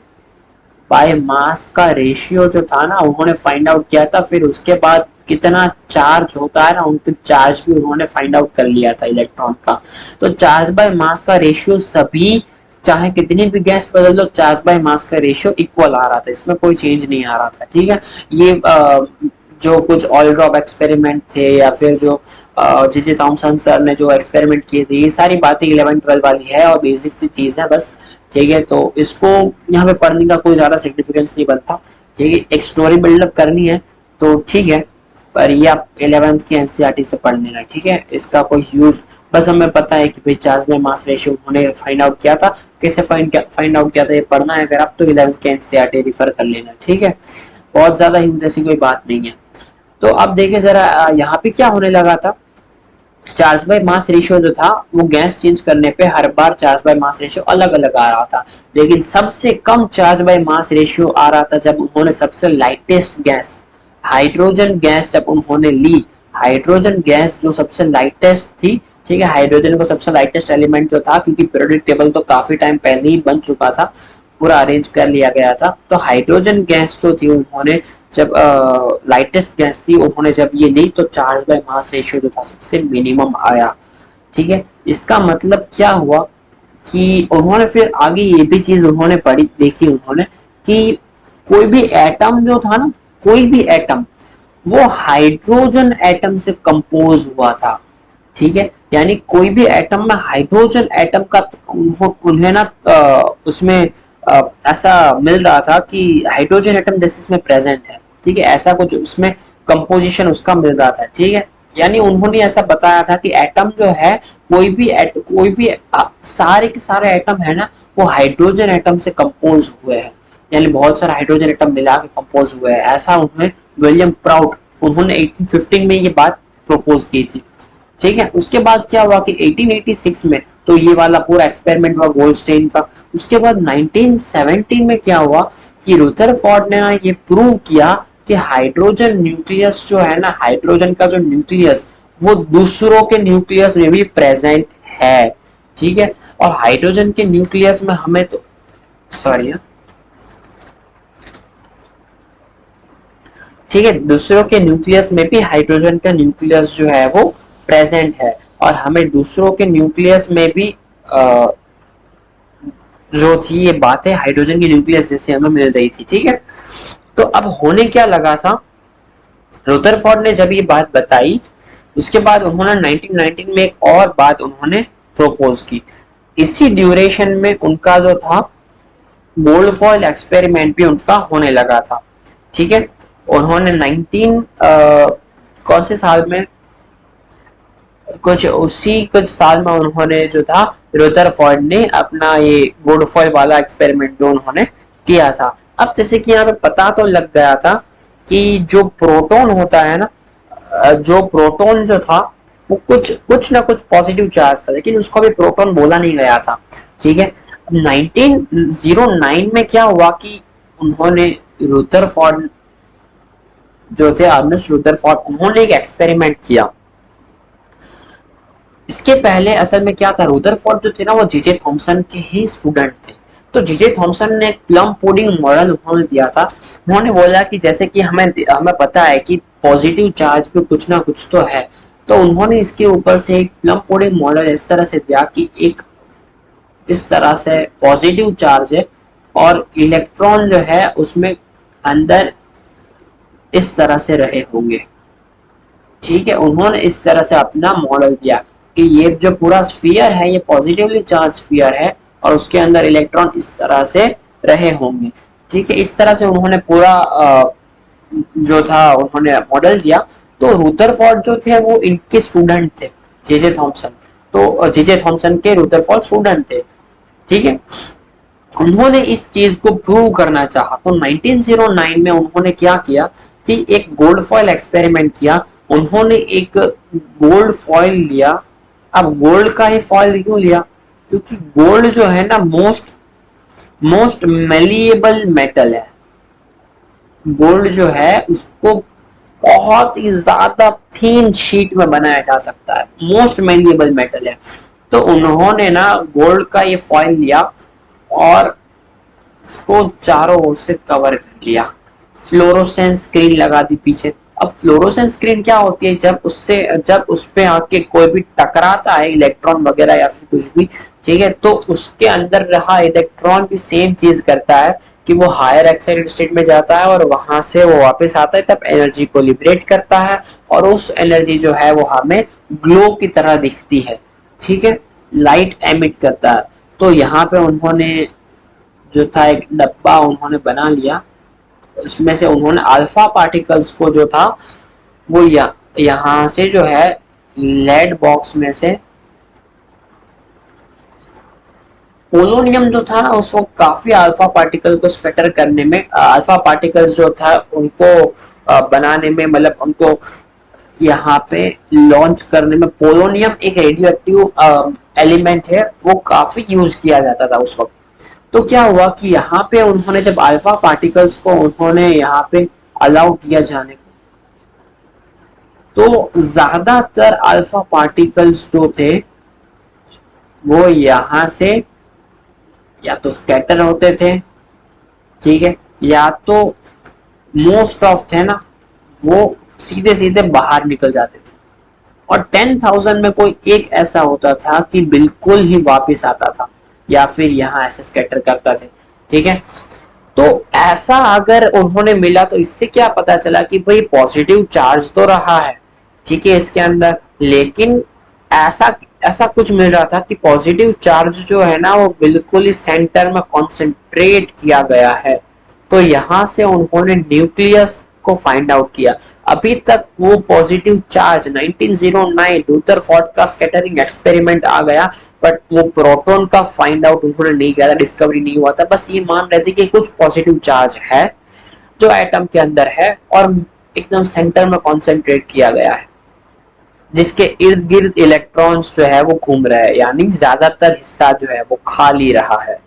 बाय मास का रेशियो जो था ना उन्होंने फाइंड आउट किया था, फिर उसके बाद कितना चार्ज होता है ना उनके चार्ज भी उन्होंने फाइंड आउट कर लिया था इलेक्ट्रॉन का। तो चार्ज बाय मास का रेशियो सभी, चाहे कितनी भी गैस बदल लो, चार्ज बाय मास का रेशियो इक्वल आ रहा था, इसमें कोई चेंज नहीं आ रहा था, ठीक है। ये जो कुछ ऑयल ड्रॉप एक्सपेरिमेंट थे या फिर जो जे थॉमसन सर ने जो एक्सपेरिमेंट किए थे, ये सारी बातें 11-12 वाली है और बेसिक सी चीज है बस, ठीक है। तो इसको यहाँ पे पढ़ने का कोई ज्यादा सिग्निफिकेंस नहीं बनता, ठीक है, एक स्टोरी बिल्डअप करनी है तो ठीक है, पर ये आप 11th की एनसीईआरटी से पढ़ लेना, ठीक है, इसका कोई यूज, बस हमें पता है कि भाई चार्ज में मास रेशियो उन्होंने फाइंड आउट किया था, कैसे फाइंड आउट किया था ये पढ़ना है अगर आप, तो 11th की एनसीईआरटी रिफर कर लेना, ठीक है, बहुत ज्यादा यूज ऐसी कोई बात नहीं है। तो अब देखिए जरा यहाँ पे क्या होने लगा था, चार्ज बाय मास रेशियो जो था वो गैस चेंज करने पे हर बार चार्ज बाय मास रेशियो अलग अलग आ रहा था, लेकिन सबसे कम चार्ज बाय मास रेशियो आ रहा था जब उन्होंने सबसे लाइटेस्ट गैस हाइड्रोजन गैस जब उन्होंने ली। हाइड्रोजन गैस जो सबसे लाइटेस्ट थी, ठीक है, हाइड्रोजन को सबसे लाइटेस्ट एलिमेंट जो था, क्योंकि पीरियोडिक टेबल तो काफी टाइम पहले ही बन चुका था, पूरा अरेंज कर लिया गया था, तो हाइड्रोजन गैस जो थी उन्होंने जब लाइटेस्ट गैस थी उन्होंने जब ये ली, तो चार्ज बाय मास रेशियो जो था सबसे मिनिमम आया, ठीक है। इसका मतलब क्या हुआ कि उन्होंने फिर आगे ये भी चीज उन्होंने पढ़ी देखी उन्होंने कि कोई भी एटम जो था ना, कोई भी एटम वो हाइड्रोजन एटम से कंपोज हुआ था, ठीक है, यानी कोई भी एटम में हाइड्रोजन एटम का उन्हें ना उसमें ऐसा मिल रहा था कि हाइड्रोजन एटम जैसे इसमें प्रेजेंट है, ठीक है, ऐसा कुछ उसमें कंपोजिशन उसका मिल रहा था, ठीक है। यानी उन्होंने ऐसा बताया था कि एटम जो है कोई भी सारे के सारे एटम है ना वो हाइड्रोजन एटम से कंपोज हुए हैं, यानी बहुत सारे हाइड्रोजन एटम मिला के कंपोज हुए हैं, ऐसा उन्होंने विलियम प्राउड उन्होंने 1815 में ये बात प्रपोज की थी, ठीक है। उसके बाद क्या हुआ कि 1886 में तो ये वाला पूरा एक्सपेरिमेंट हुआ गोल्डस्टेन का। उसके बाद 1917 में क्या हुआ कि रुदरफोर्ड ने ना ये प्रूव किया कि हाइड्रोजन न्यूक्लियस जो है ना, हाइड्रोजन का जो न्यूक्लियस वो दूसरों के न्यूक्लियस में भी प्रेजेंट है, ठीक है। और हाइड्रोजन के न्यूक्लियस में हमें तो सॉरी, ठीक है, दूसरों के न्यूक्लियस में भी हाइड्रोजन का न्यूक्लियस जो है वो प्रेजेंट है, और हमें दूसरों के न्यूक्लियस में भी जो थी ये बातें हाइड्रोजन के न्यूक्लियस जैसे हमें मिल रही थी, ठीक है। तो अब होने क्या लगा था, रुदरफोर्ड ने जब ये बात बताई उसके बाद उन्होंने 1919 में एक और बात उन्होंने प्रोपोज की, इसी ड्यूरेशन में उनका जो था गोल्ड फॉइल एक्सपेरिमेंट भी उनका होने लगा था, ठीक है। उन्होंने 19 कौन से साल में कुछ साल में उन्होंने जो था रुदरफोर्ड ने अपना ये वुडफॉल वाला एक्सपेरिमेंट जो उन्होंने किया था। अब जैसे कि यहाँ पे पता तो लग गया था कि जो प्रोटॉन होता है ना, जो प्रोटॉन जो था वो कुछ कुछ ना कुछ पॉजिटिव चार्ज था, लेकिन उसको भी प्रोटॉन बोला नहीं गया था। ठीक है, 1909 में क्या हुआ कि उन्होंने रुदरफोर्ड जो थे, अर्नेस्ट रुदरफोर्ड, उन्होंने एक एक्सपेरिमेंट किया। इसके पहले असल में क्या था, रुदरफोर्ड जो थे ना वो जेजे थॉमसन के ही स्टूडेंट थे। तो जेजे थॉमसन ने एक प्लम पुडिंग मॉडल उन्होंने दिया था। उन्होंने बोला कि जैसे कि हमें हमें पता है कि पॉजिटिव चार्ज पे कुछ ना कुछ तो है, तो उन्होंने इसके ऊपर से एक प्लम पुडिंग मॉडल इस तरह से दिया कि एक इस तरह से पॉजिटिव चार्ज है और इलेक्ट्रॉन जो है उसमें अंदर इस तरह से रहे होंगे। ठीक है, उन्होंने इस तरह से अपना मॉडल दिया कि ये जो पूरा स्फीयर है ये पॉजिटिवली चार्ज स्फीयर है और उसके अंदर इलेक्ट्रॉन इस तरह से रहे होंगे। ठीक है, इस तरह से उन्होंने पूरा जो था उन्होंने मॉडल दिया। तो रुदरफोर्ड जो थे वो इनके स्टूडेंट थे, जेजे थॉमसन। तो जेजे थॉमसन के रुदरफोर्ड स्टूडेंट थे। ठीक है, उन्होंने इस चीज को प्रूव करना चाहा, तो 1909 में उन्होंने क्या किया कि एक गोल्ड फॉइल एक्सपेरिमेंट किया। उन्होंने एक गोल्ड फॉइल लिया। अब गोल्ड का ही फॉइल क्यों लिया, क्योंकि गोल्ड जो है ना मोस्ट मोस्ट मेलिएबल मेटल है। गोल्ड जो है उसको बहुत ही ज्यादा थीन शीट में बनाया जा सकता है, मोस्ट मेलिएबल मेटल है। तो उन्होंने ना गोल्ड का ये फॉइल लिया और इसको चारों ओर से कवर कर लिया, फ्लोरोसेंस स्क्रीन लगा दी पीछे। अब फ्लोरोसेंस स्क्रीन क्या होती है, जब उस पे आके कोई भी टकराता है इलेक्ट्रॉन वगैरह या फिर कुछ भी, ठीक है, तो उसके अंदर रहा इलेक्ट्रॉन भी सेम चीज करता है कि वो हायर एक्साइटेड स्टेट में जाता है और वहां से वो वापस आता है, तब एनर्जी को लिबरेट करता है और उस एनर्जी जो है वो हमें ग्लो की तरह दिखती है। ठीक है, लाइट एमिट करता है। तो यहाँ पे उन्होंने जो था एक डब्बा उन्होंने बना लिया, उसमें से उन्होंने अल्फा पार्टिकल्स को जो था वो यहाँ से जो है लेड बॉक्स में से पोलोनियम जो था उसको काफी अल्फा पार्टिकल को स्कैटर करने में, अल्फा पार्टिकल्स जो था उनको बनाने में, मतलब उनको यहाँ पे लॉन्च करने में पोलोनियम एक रेडियो एक्टिव एलिमेंट है, वो काफी यूज किया जाता था उस वक्त। तो क्या हुआ कि यहाँ पे उन्होंने जब अल्फा पार्टिकल्स को उन्होंने यहाँ पे अलाउ किया जाने को, तो ज्यादातर अल्फा पार्टिकल्स जो थे वो यहाँ से या तो स्कैटर होते थे, ठीक है, या तो मोस्ट ऑफ थे ना वो सीधे सीधे बाहर निकल जाते थे, और 10,000 में कोई एक ऐसा होता था कि बिल्कुल ही वापस आता था या फिर यहाँ ऐसे स्कैटर करता थे। ठीक है, तो ऐसा अगर उन्होंने मिला तो इससे क्या पता चला कि भाई पॉजिटिव चार्ज तो रहा है, ठीक है, इसके अंदर, लेकिन ऐसा ऐसा कुछ मिल रहा था कि पॉजिटिव चार्ज जो है ना वो बिल्कुल ही सेंटर में कॉन्सेंट्रेट किया गया है। तो यहाँ से उन्होंने न्यूक्लियस को फाइंड आउट किया। अभी तक वो पॉजिटिव चार्ज 1909 रुदरफोर्ड का स्कैटरिंग एक्सपेरिमेंट आ गया, बट वो प्रोटॉन का फाइंड आउट उन्होंने नहीं किया था, डिस्कवरी नहीं हुआ था। बस ये मान रहे थे कि कुछ पॉजिटिव चार्ज है जो एटम के अंदर है और एकदम सेंटर में कॉन्सेंट्रेट किया गया है, जिसके इर्द गिर्द इलेक्ट्रॉन्स जो है वो घूम रहे हैं, यानी ज्यादातर हिस्सा जो है वो खाली रहा है।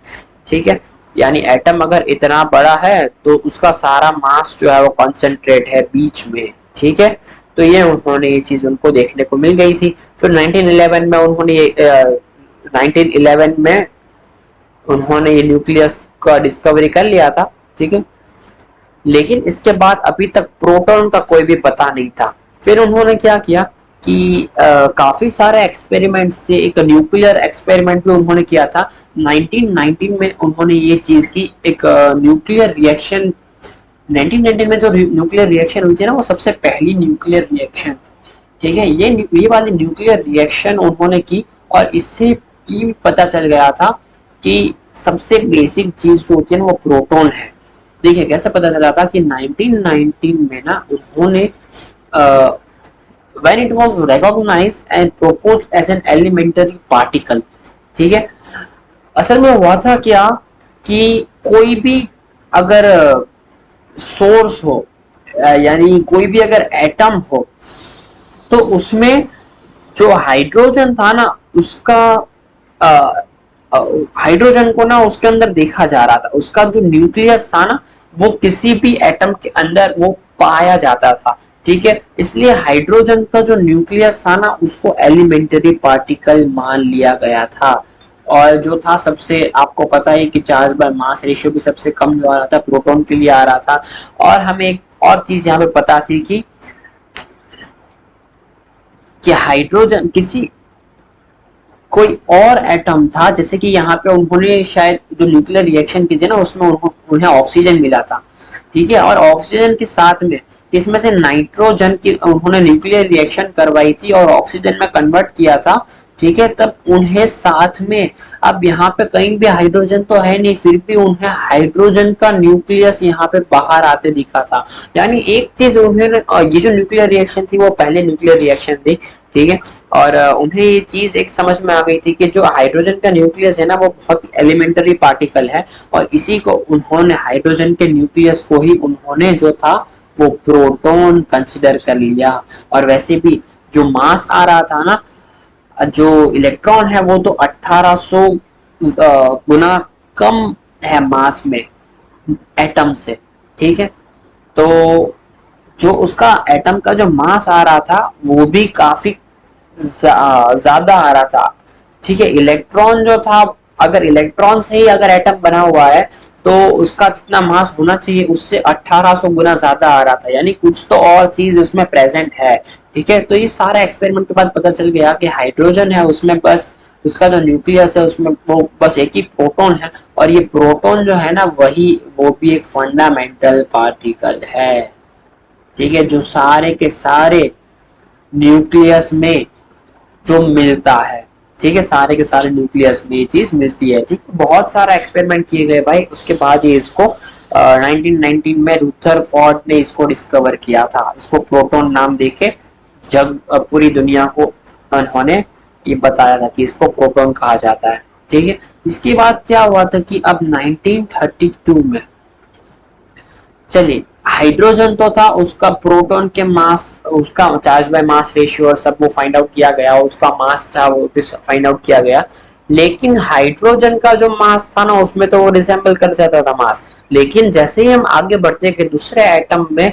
ठीक है, यानी एटम अगर इतना बड़ा है तो उसका सारा मास जो है वो कॉन्सेंट्रेट है बीच में। ठीक है, तो ये उन्होंने ये चीज उनको देखने को मिल गई थी। फिर 1911 में उन्होंने 1911 में उन्होंने ये न्यूक्लियस का डिस्कवरी कर लिया था। ठीक है, लेकिन इसके बाद अभी तक प्रोटॉन का कोई भी पता नहीं था। फिर उन्होंने क्या किया कि काफी सारे एक्सपेरिमेंट्स थे। एक न्यूक्लियर एक्सपेरिमेंट में उन्होंने किया था 1919 में, उन्होंने ये चीज की एक न्यूक्लियर रिएक्शन 1919 में जो न्यूक्लियर रिएक्शन हुई थी ना वो सबसे पहली न्यूक्लियर रिएक्शन थी। ठीक है, ये वाली न्यूक्लियर रिएक्शन उन्होंने की और इससे ये पता चल गया था कि सबसे बेसिक चीज जो होती है ना वो प्रोटॉन है। देखिए कैसे पता चला था कि 1919 में ना उन्होंने when it was recognized and proposed as an elementary particle। ठीक है, असल में हुआ था क्या कि कोई भी अगर सोर्स हो, यानी कोई भी अगर एटम हो, तो उसमें जो हाइड्रोजन था ना उसका हाइड्रोजन को ना उसके अंदर देखा जा रहा था, उसका जो न्यूक्लियस था ना वो किसी भी एटम के अंदर वो पाया जाता था। ठीक है, इसलिए हाइड्रोजन का जो न्यूक्लियस था ना उसको एलिमेंट्री पार्टिकल मान लिया गया था। और जो था सबसे, आपको पता है कि चार्ज बाय मास रेशियो भी सबसे कम जो आ रहा था प्रोटॉन के लिए आ रहा था। और हमें एक और चीज यहाँ पे पता थी कि हाइड्रोजन किसी कोई और एटम था, जैसे कि यहाँ पे उन्होंने शायद जो न्यूक्लियर रिएक्शन की थी ना उसमें उन्हें ऑक्सीजन मिला था। ठीक है, और ऑक्सीजन के साथ में इसमें से नाइट्रोजन की उन्होंने न्यूक्लियर रिएक्शन करवाई थी और ऑक्सीजन में कन्वर्ट किया था। ठीक है, तब उन्हें साथ में, अब यहाँ पे कहीं भी हाइड्रोजन तो है नहीं, फिर भी उन्हें हाइड्रोजन का न्यूक्लियस यहाँ पे बाहर आते दिखा था। यानी एक चीज उन्होंने, ये जो न्यूक्लियर रिएक्शन थी वो पहले न्यूक्लियर रिएक्शन थी। ठीक है, और उन्हें ये चीज एक समझ में आ गई थी कि जो हाइड्रोजन का न्यूक्लियस है ना वो बहुत एलिमेंटरी पार्टिकल है, और इसी को उन्होंने हाइड्रोजन के न्यूक्लियस को ही उन्होंने जो था वो प्रोटॉन कंसिडर कर लिया। और वैसे भी जो मास आ रहा था ना, जो इलेक्ट्रॉन है वो तो 1800 गुना कम है मास में एटम से। ठीक है, तो जो उसका एटम का जो मास आ रहा था वो भी काफी ज्यादा आ रहा था। ठीक है, इलेक्ट्रॉन जो था, अगर इलेक्ट्रॉन से ही अगर एटम बना हुआ है तो उसका जितना मास होना चाहिए उससे 1800 गुना ज्यादा आ रहा था, यानी कुछ तो और चीज उसमें प्रेजेंट है। ठीक है, तो ये सारा एक्सपेरिमेंट के बाद पता चल गया कि हाइड्रोजन है उसमें बस उसका जो न्यूक्लियस है उसमें वो बस एक ही प्रोटॉन है, और ये प्रोटॉन जो है ना वही वो भी एक फंडामेंटल पार्टिकल है। ठीक है, जो सारे के सारे न्यूक्लियस में जो मिलता है। ठीक है, सारे के सारे न्यूक्लियस में ये चीज मिलती है। ठीक है, बहुत सारा एक्सपेरिमेंट किए गए भाई, उसके बाद ये इसको 1919 में रुथरफोर्ड ने इसको डिस्कवर किया था। इसको प्रोटॉन नाम देके जग पूरी दुनिया को उन्होंने ये बताया था कि इसको प्रोटॉन कहा जाता है। ठीक है, इसके बाद क्या हुआ था कि अब 1932 में, चलिए हाइड्रोजन तो था, उसका प्रोटॉन के मास, उसका चार्ज बाय मास रेशियो और सब वो फाइंड आउट किया गया, उसका मास था वो फाइंड आउट किया गया। लेकिन हाइड्रोजन का जो मास था ना उसमें तो वो रिसेंबल कर जाता था मास, लेकिन जैसे ही हम आगे बढ़ते गए दूसरे एटम में,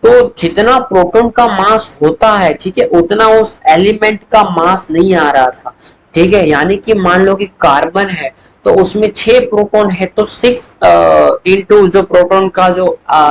तो जितना प्रोटॉन का मास होता है, ठीक है, उतना उस एलिमेंट का मास नहीं आ रहा था। ठीक है, यानी कि मान लो कि कार्बन है तो उसमें 6 प्रोटॉन है, तो 6 इंटू जो प्रोटॉन का जो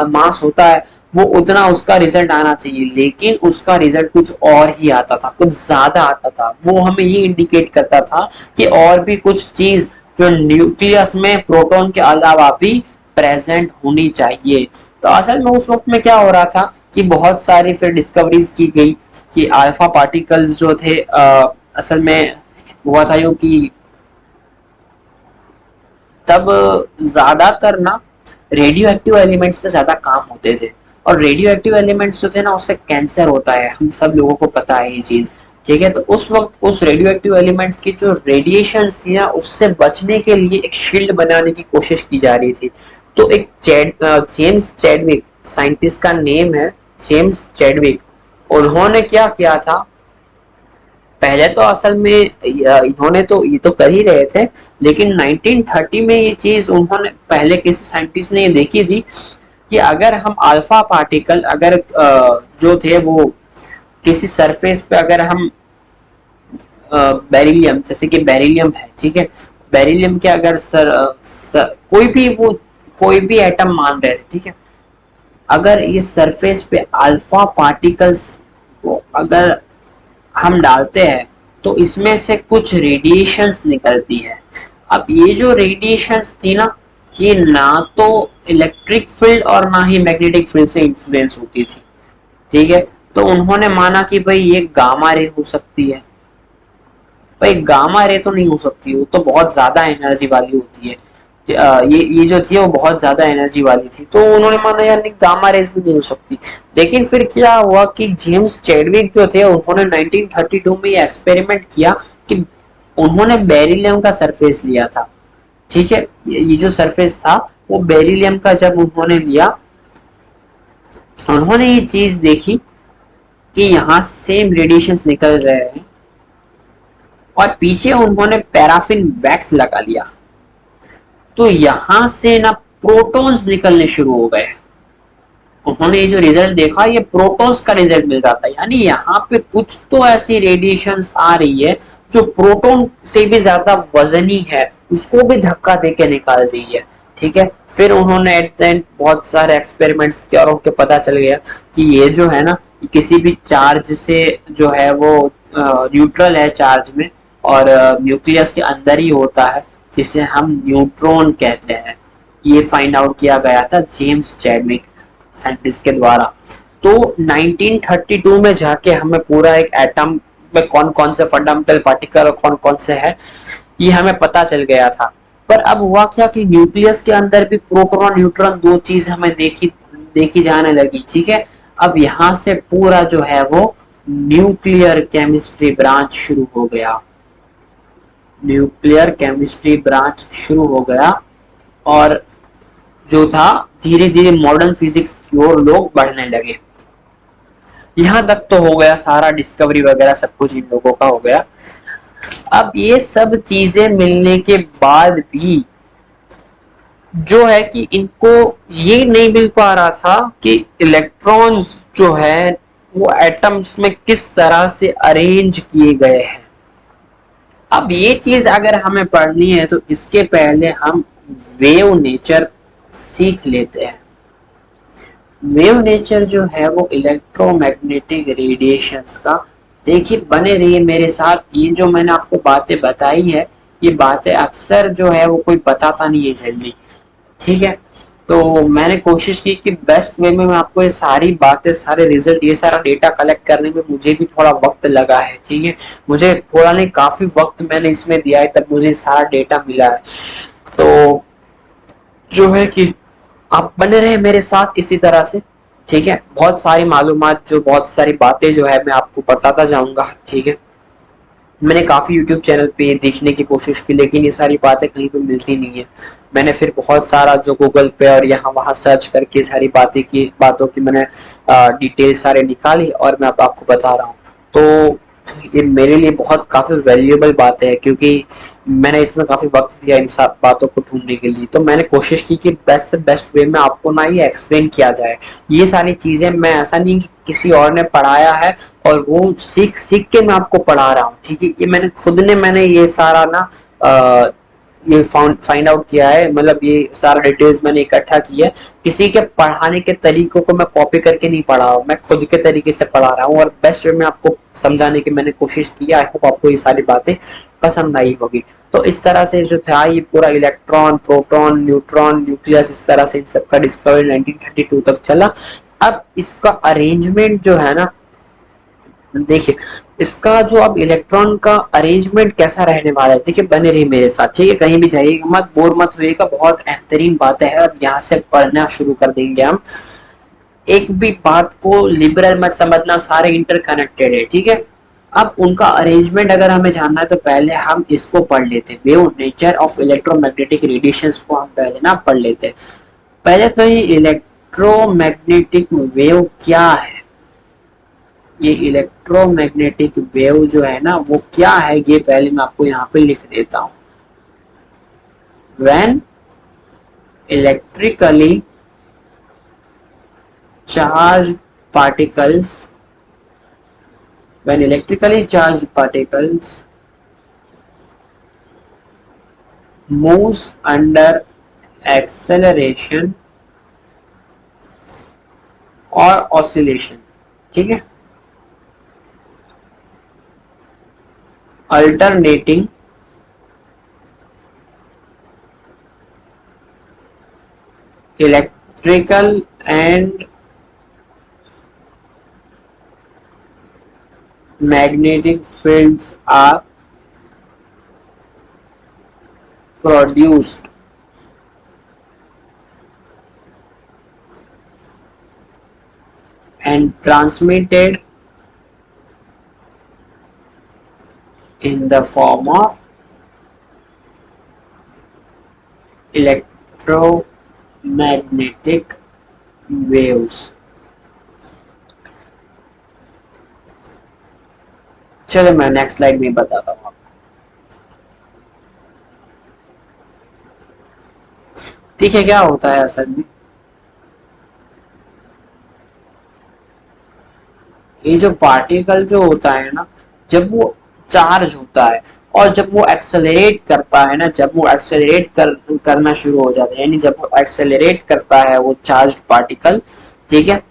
मास होता है वो उतना उसका रिजल्ट आना चाहिए, लेकिन उसका रिजल्ट कुछ और ही आता था, कुछ ज्यादा आता था। वो हमें ये इंडिकेट करता था कि और भी कुछ चीज जो न्यूक्लियस में प्रोटॉन के अलावा भी प्रेजेंट होनी चाहिए। तो असल में उस वक्त में क्या हो रहा था कि बहुत सारी फिर डिस्कवरीज की गई कि अल्फा पार्टिकल्स जो थे, असल में हुआ था यूं कि तब ज्यादातर ना रेडियो एक्टिव एलिमेंट्स पे ज्यादा काम होते थे, और रेडियो एक्टिव एलिमेंट्स जो थे ना उससे कैंसर होता है, हम सब लोगों को पता है ये चीज। ठीक है, तो उस वक्त उस रेडियो एक्टिव एलिमेंट्स की जो रेडिएशंस थी ना उससे बचने के लिए एक शील्ड बनाने की कोशिश की जा रही थी। तो एक जेम्स चैडविक, साइंटिस्ट का नेम है जेम्स चैडविक, उन्होंने क्या किया था, पहले तो असल में इन्होंने तो ये तो कर ही रहे थे, लेकिन 1930 में ये चीज उन्होंने पहले किसी साइंटिस्ट ने ये देखी थी कि अगर हम अल्फा पार्टिकल अगर जो थे वो किसी सरफेस पे अगर हम बेरिलियम, जैसे कि बेरिलियम है, ठीक है, बेरिलियम के अगर कोई भी वो कोई भी एटम मान रहे थे, ठीक है, अगर इस सरफेस पे अल्फा पार्टिकल्स को अगर हम डालते हैं तो इसमें से कुछ रेडिएशंस निकलती है। अब ये जो रेडिएशंस थी ना ये ना तो इलेक्ट्रिक फील्ड और ना ही मैग्नेटिक फील्ड से इन्फ्लुएंस होती थी। ठीक है, तो उन्होंने माना कि भाई ये गामा रे हो सकती है। भाई गामा रे तो नहीं हो सकती, वो तो बहुत ज्यादा एनर्जी वाली होती है। ये जो थी वो बहुत ज्यादा एनर्जी वाली थी, तो उन्होंने माना यार नहीं, गामा रेज भी नहीं हो सकती। लेकिन फिर क्या हुआ कि जेम्स चैडविक जो थे उन्होंने 1932 में ये एक्सपेरिमेंट किया कि उन्होंने बेरिलियम का सरफेस लिया था। ठीक है, ये जो सरफेस था वो बेरिलियम का जब उन्होंने लिया, उन्होंने ये चीज देखी कि यहाँ से सेम रेडिएशंस निकल रहे हैं, और पीछे उन्होंने पैराफिन वैक्स लगा लिया, तो यहां से ना प्रोटॉन्स निकलने शुरू हो गए। उन्होंने ये जो रिजल्ट देखा, ये प्रोटॉन्स का रिजल्ट मिल रहा था, यानी यहाँ पे कुछ तो ऐसी रेडिएशंस आ रही है जो प्रोटॉन से भी ज्यादा वजनी है, उसको भी धक्का देके निकाल रही है। ठीक है, फिर उन्होंने एट द एंड बहुत सारे एक्सपेरिमेंट्स किया और उनको पता चल गया कि ये जो है ना, किसी भी चार्ज से जो है वो न्यूट्रल है चार्ज में, और न्यूक्लियस के अंदर ही होता है, जिसे हम न्यूट्रॉन कहते हैं। ये फाइंड आउट किया गया था जेम्स चैडविक साइंटिस्ट के द्वारा। तो 1932 में जाके हमें पूरा एक एटम में कौन कौन से फंडामेंटल पार्टिकल और कौन कौन से है, ये हमें पता चल गया था। पर अब हुआ क्या कि न्यूक्लियस के अंदर भी प्रोटॉन और न्यूट्रॉन दो चीज हमें देखी देखी जाने लगी। ठीक है, अब यहाँ से पूरा जो है वो न्यूक्लियर केमिस्ट्री ब्रांच शुरू हो गया। न्यूक्लियर केमिस्ट्री ब्रांच शुरू हो गया, और जो था धीरे धीरे मॉडर्न फिजिक्स की ओर लोग बढ़ने लगे। यहाँ तक तो हो गया, सारा डिस्कवरी वगैरह सब कुछ इन लोगों का हो गया। अब ये सब चीजें मिलने के बाद भी जो है कि इनको ये नहीं मिल पा रहा था कि इलेक्ट्रॉन्स जो है वो एटम्स में किस तरह से अरेंज किए गए हैं। अब ये चीज अगर हमें पढ़नी है तो इसके पहले हम वेव नेचर सीख लेते हैं। वेव नेचर जो है वो इलेक्ट्रोमैग्नेटिक रेडिएशंस का, देखिए बने रहिए मेरे साथ। ये जो मैंने आपको बातें बताई है, ये बातें अक्सर जो है वो कोई बताता नहीं है जल्दी। ठीक है, तो मैंने कोशिश की कि बेस्ट वे में मैं आपको ये सारी बातें, सारे रिजल्ट, ये सारा डेटा कलेक्ट करने में मुझे भी थोड़ा वक्त लगा है। ठीक है, मुझे थोड़ा नहीं काफी वक्त मैंने इसमें दिया है, तब मुझे सारा डेटा मिला है। तो जो है कि आप बने रहे मेरे साथ इसी तरह से। ठीक है, बहुत सारी मालूमात, जो बहुत सारी बातें जो है मैं आपको बताता जाऊंगा। ठीक है, मैंने काफी यूट्यूब चैनल पे देखने की कोशिश की, लेकिन ये सारी बातें कहीं पे मिलती नहीं है। मैंने फिर बहुत सारा जो गूगल पे और यहाँ वहाँ सर्च करके सारी बातों की मैंने डिटेल सारे निकाली, और मैं अब आपको बता रहा हूँ। तो ये मेरे लिए बहुत काफी वैल्यूएबल बातें हैं, क्योंकि मैंने इसमें काफी वक्त दिया इन सब बातों को ढूंढने के लिए। तो मैंने कोशिश की कि बेस्ट से बेस्ट वे में आपको ना ये एक्सप्लेन किया जाए। ये सारी चीजें मैं ऐसा नहीं कि किसी और ने पढ़ाया है और वो सीख सीख के मैं आपको पढ़ा रहा हूँ। ठीक है, ये मैंने खुद ने मैंने ये सारा ना ये फाइंड आउट किया है, मतलब ये सारा डिटेल्स मैंने इकट्ठा की है। किसी के पढ़ाने के तरीकों को मैं कॉपी करके नहीं पढ़ा हूँ, मैं खुद के तरीके से पढ़ा रहा हूँ, और बेस्ट वे में आपको समझाने की मैंने कोशिश की। आई होप आपको ये सारी बातें पसंद आई होगी। तो इस तरह से जो था ये पूरा इलेक्ट्रॉन, प्रोटॉन, न्यूट्रॉन, न्यूक्लियस, इस तरह से इन सबका डिस्कवरी 1932 तक चला। अब इसका अरेंजमेंट जो है ना, देखिए इसका जो अब इलेक्ट्रॉन का अरेंजमेंट कैसा रहने वाला है, देखिए बने रहिए मेरे साथ। ठीक है, कहीं भी जाइएगा मत, बोर मत होइएगा, बहुत बेहतरीन बातें हैं। अब यहाँ से पढ़ना शुरू कर देंगे हम। एक भी बात को लिबरल मत समझना, सारे इंटरकनेक्टेड है। ठीक है, अब उनका अरेंजमेंट अगर हमें जानना है तो पहले हम इसको पढ़ लेते हैं, wave nature of electromagnetic radiations को हम पहले ना पढ़ लेते हैं। पहले तो ये इलेक्ट्रोमैग्नेटिक वेव क्या है, ये इलेक्ट्रोमैग्नेटिक वेव जो है ना वो क्या है, ये पहले मैं आपको यहाँ पे लिख देता हूँ। When electrically charge particles when electrically charged particles moves under acceleration और oscillation, ठीक है, alternating electrical and magnetic fields are produced and transmitted in the form of electromagnetic waves. चलो मैं नेक्स्ट स्लाइड में बताता हूँ आपको। ठीक है, क्या होता है असल में, ये जो पार्टिकल जो होता है ना, जब वो चार्ज होता है और जब वो एक्सेलरेट करता है ना, जब वो करना शुरू हो जाता है, यानी जब वो एक्सेलरेट करता है वो चार्ज पार्टिकल, ठीक है,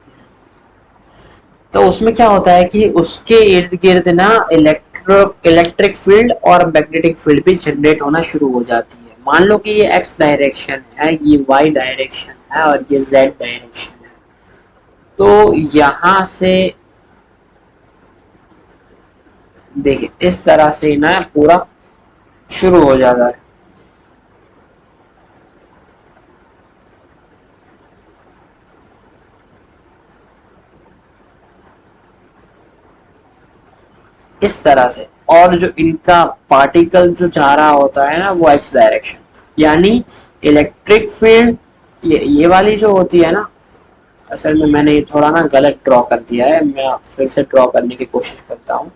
तो उसमें क्या होता है कि उसके इर्द गिर्द ना इलेक्ट्रिक फील्ड और मैग्नेटिक फील्ड भी जनरेट होना शुरू हो जाती है। मान लो कि ये एक्स डायरेक्शन है, ये वाई डायरेक्शन है और ये जेड डायरेक्शन है। तो यहां से देखिए इस तरह से ना पूरा शुरू हो जाता है। इस तरह से, और जो इनका पार्टिकल जो जा रहा होता है ना वो एक्स डायरेक्शन, यानी इलेक्ट्रिक फील्ड ये वाली जो होती है ना, असल में मैंने ये थोड़ा ना गलत ड्रॉ कर दिया है, मैं फिर से ड्रॉ करने की कोशिश करता हूँ।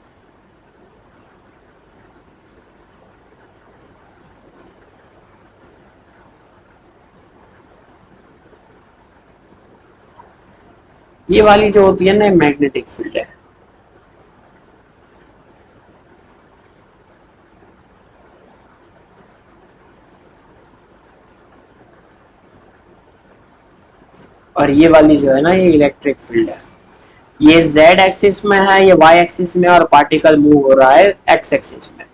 ये वाली जो होती है ना मैग्नेटिक फील्ड है, और ये वाली जो है ना ये इलेक्ट्रिक फील्ड है। ये जेड एक्सिस में है, ये वाई एक्सिस में, और पार्टिकल मूव हो रहा है एक्स एक्सिस में।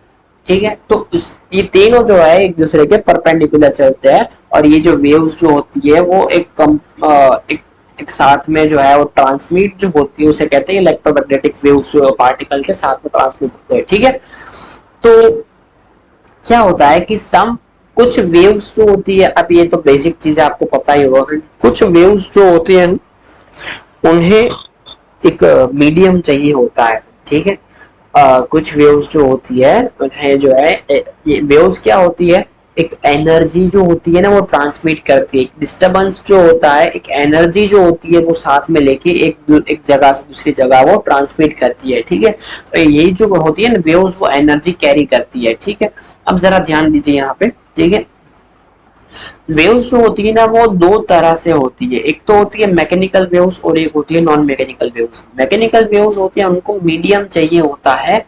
ठीक है, तो ये तीनों जो है एक दूसरे के परपेंडिकुलर चलते हैं, और ये जो वेव्स जो होती है वो एक साथ में जो है वो ट्रांसमिट जो होती है उसे कहते हैं इलेक्ट्रोमैग्नेटिक वेव्स, जो पार्टिकल के साथ में ट्रांसमिट होते हैं। ठीक है, तो क्या होता है कि सम कुछ वेव्स जो होती है, अब ये तो बेसिक चीज आपको पता ही होगा कि कुछ वेव्स जो होती है उन्हें एक मीडियम चाहिए होता है। ठीक है, कुछ वेव्स जो होती है उन्हें जो है ये वेव्स क्या होती है, एक एनर्जी जो होती है ना वो ट्रांसमिट करती है। डिस्टरबेंस जो होता है एक एनर्जी जो होती है वो साथ में लेके एक जगह से दूसरी जगह वो ट्रांसमिट करती है। ठीक है, तो यही जो होती है ना वेव्स, वो एनर्जी कैरी करती है। ठीक है, अब जरा ध्यान दीजिए यहाँ पे। ठीक है, वेव्स जो होती है ना वो दो तरह से होती है, एक तो होती है मैकेनिकल वेव्स और एक होती है non mechanical waves. Mechanical waves होती है उनको मीडियम चाहिए होता है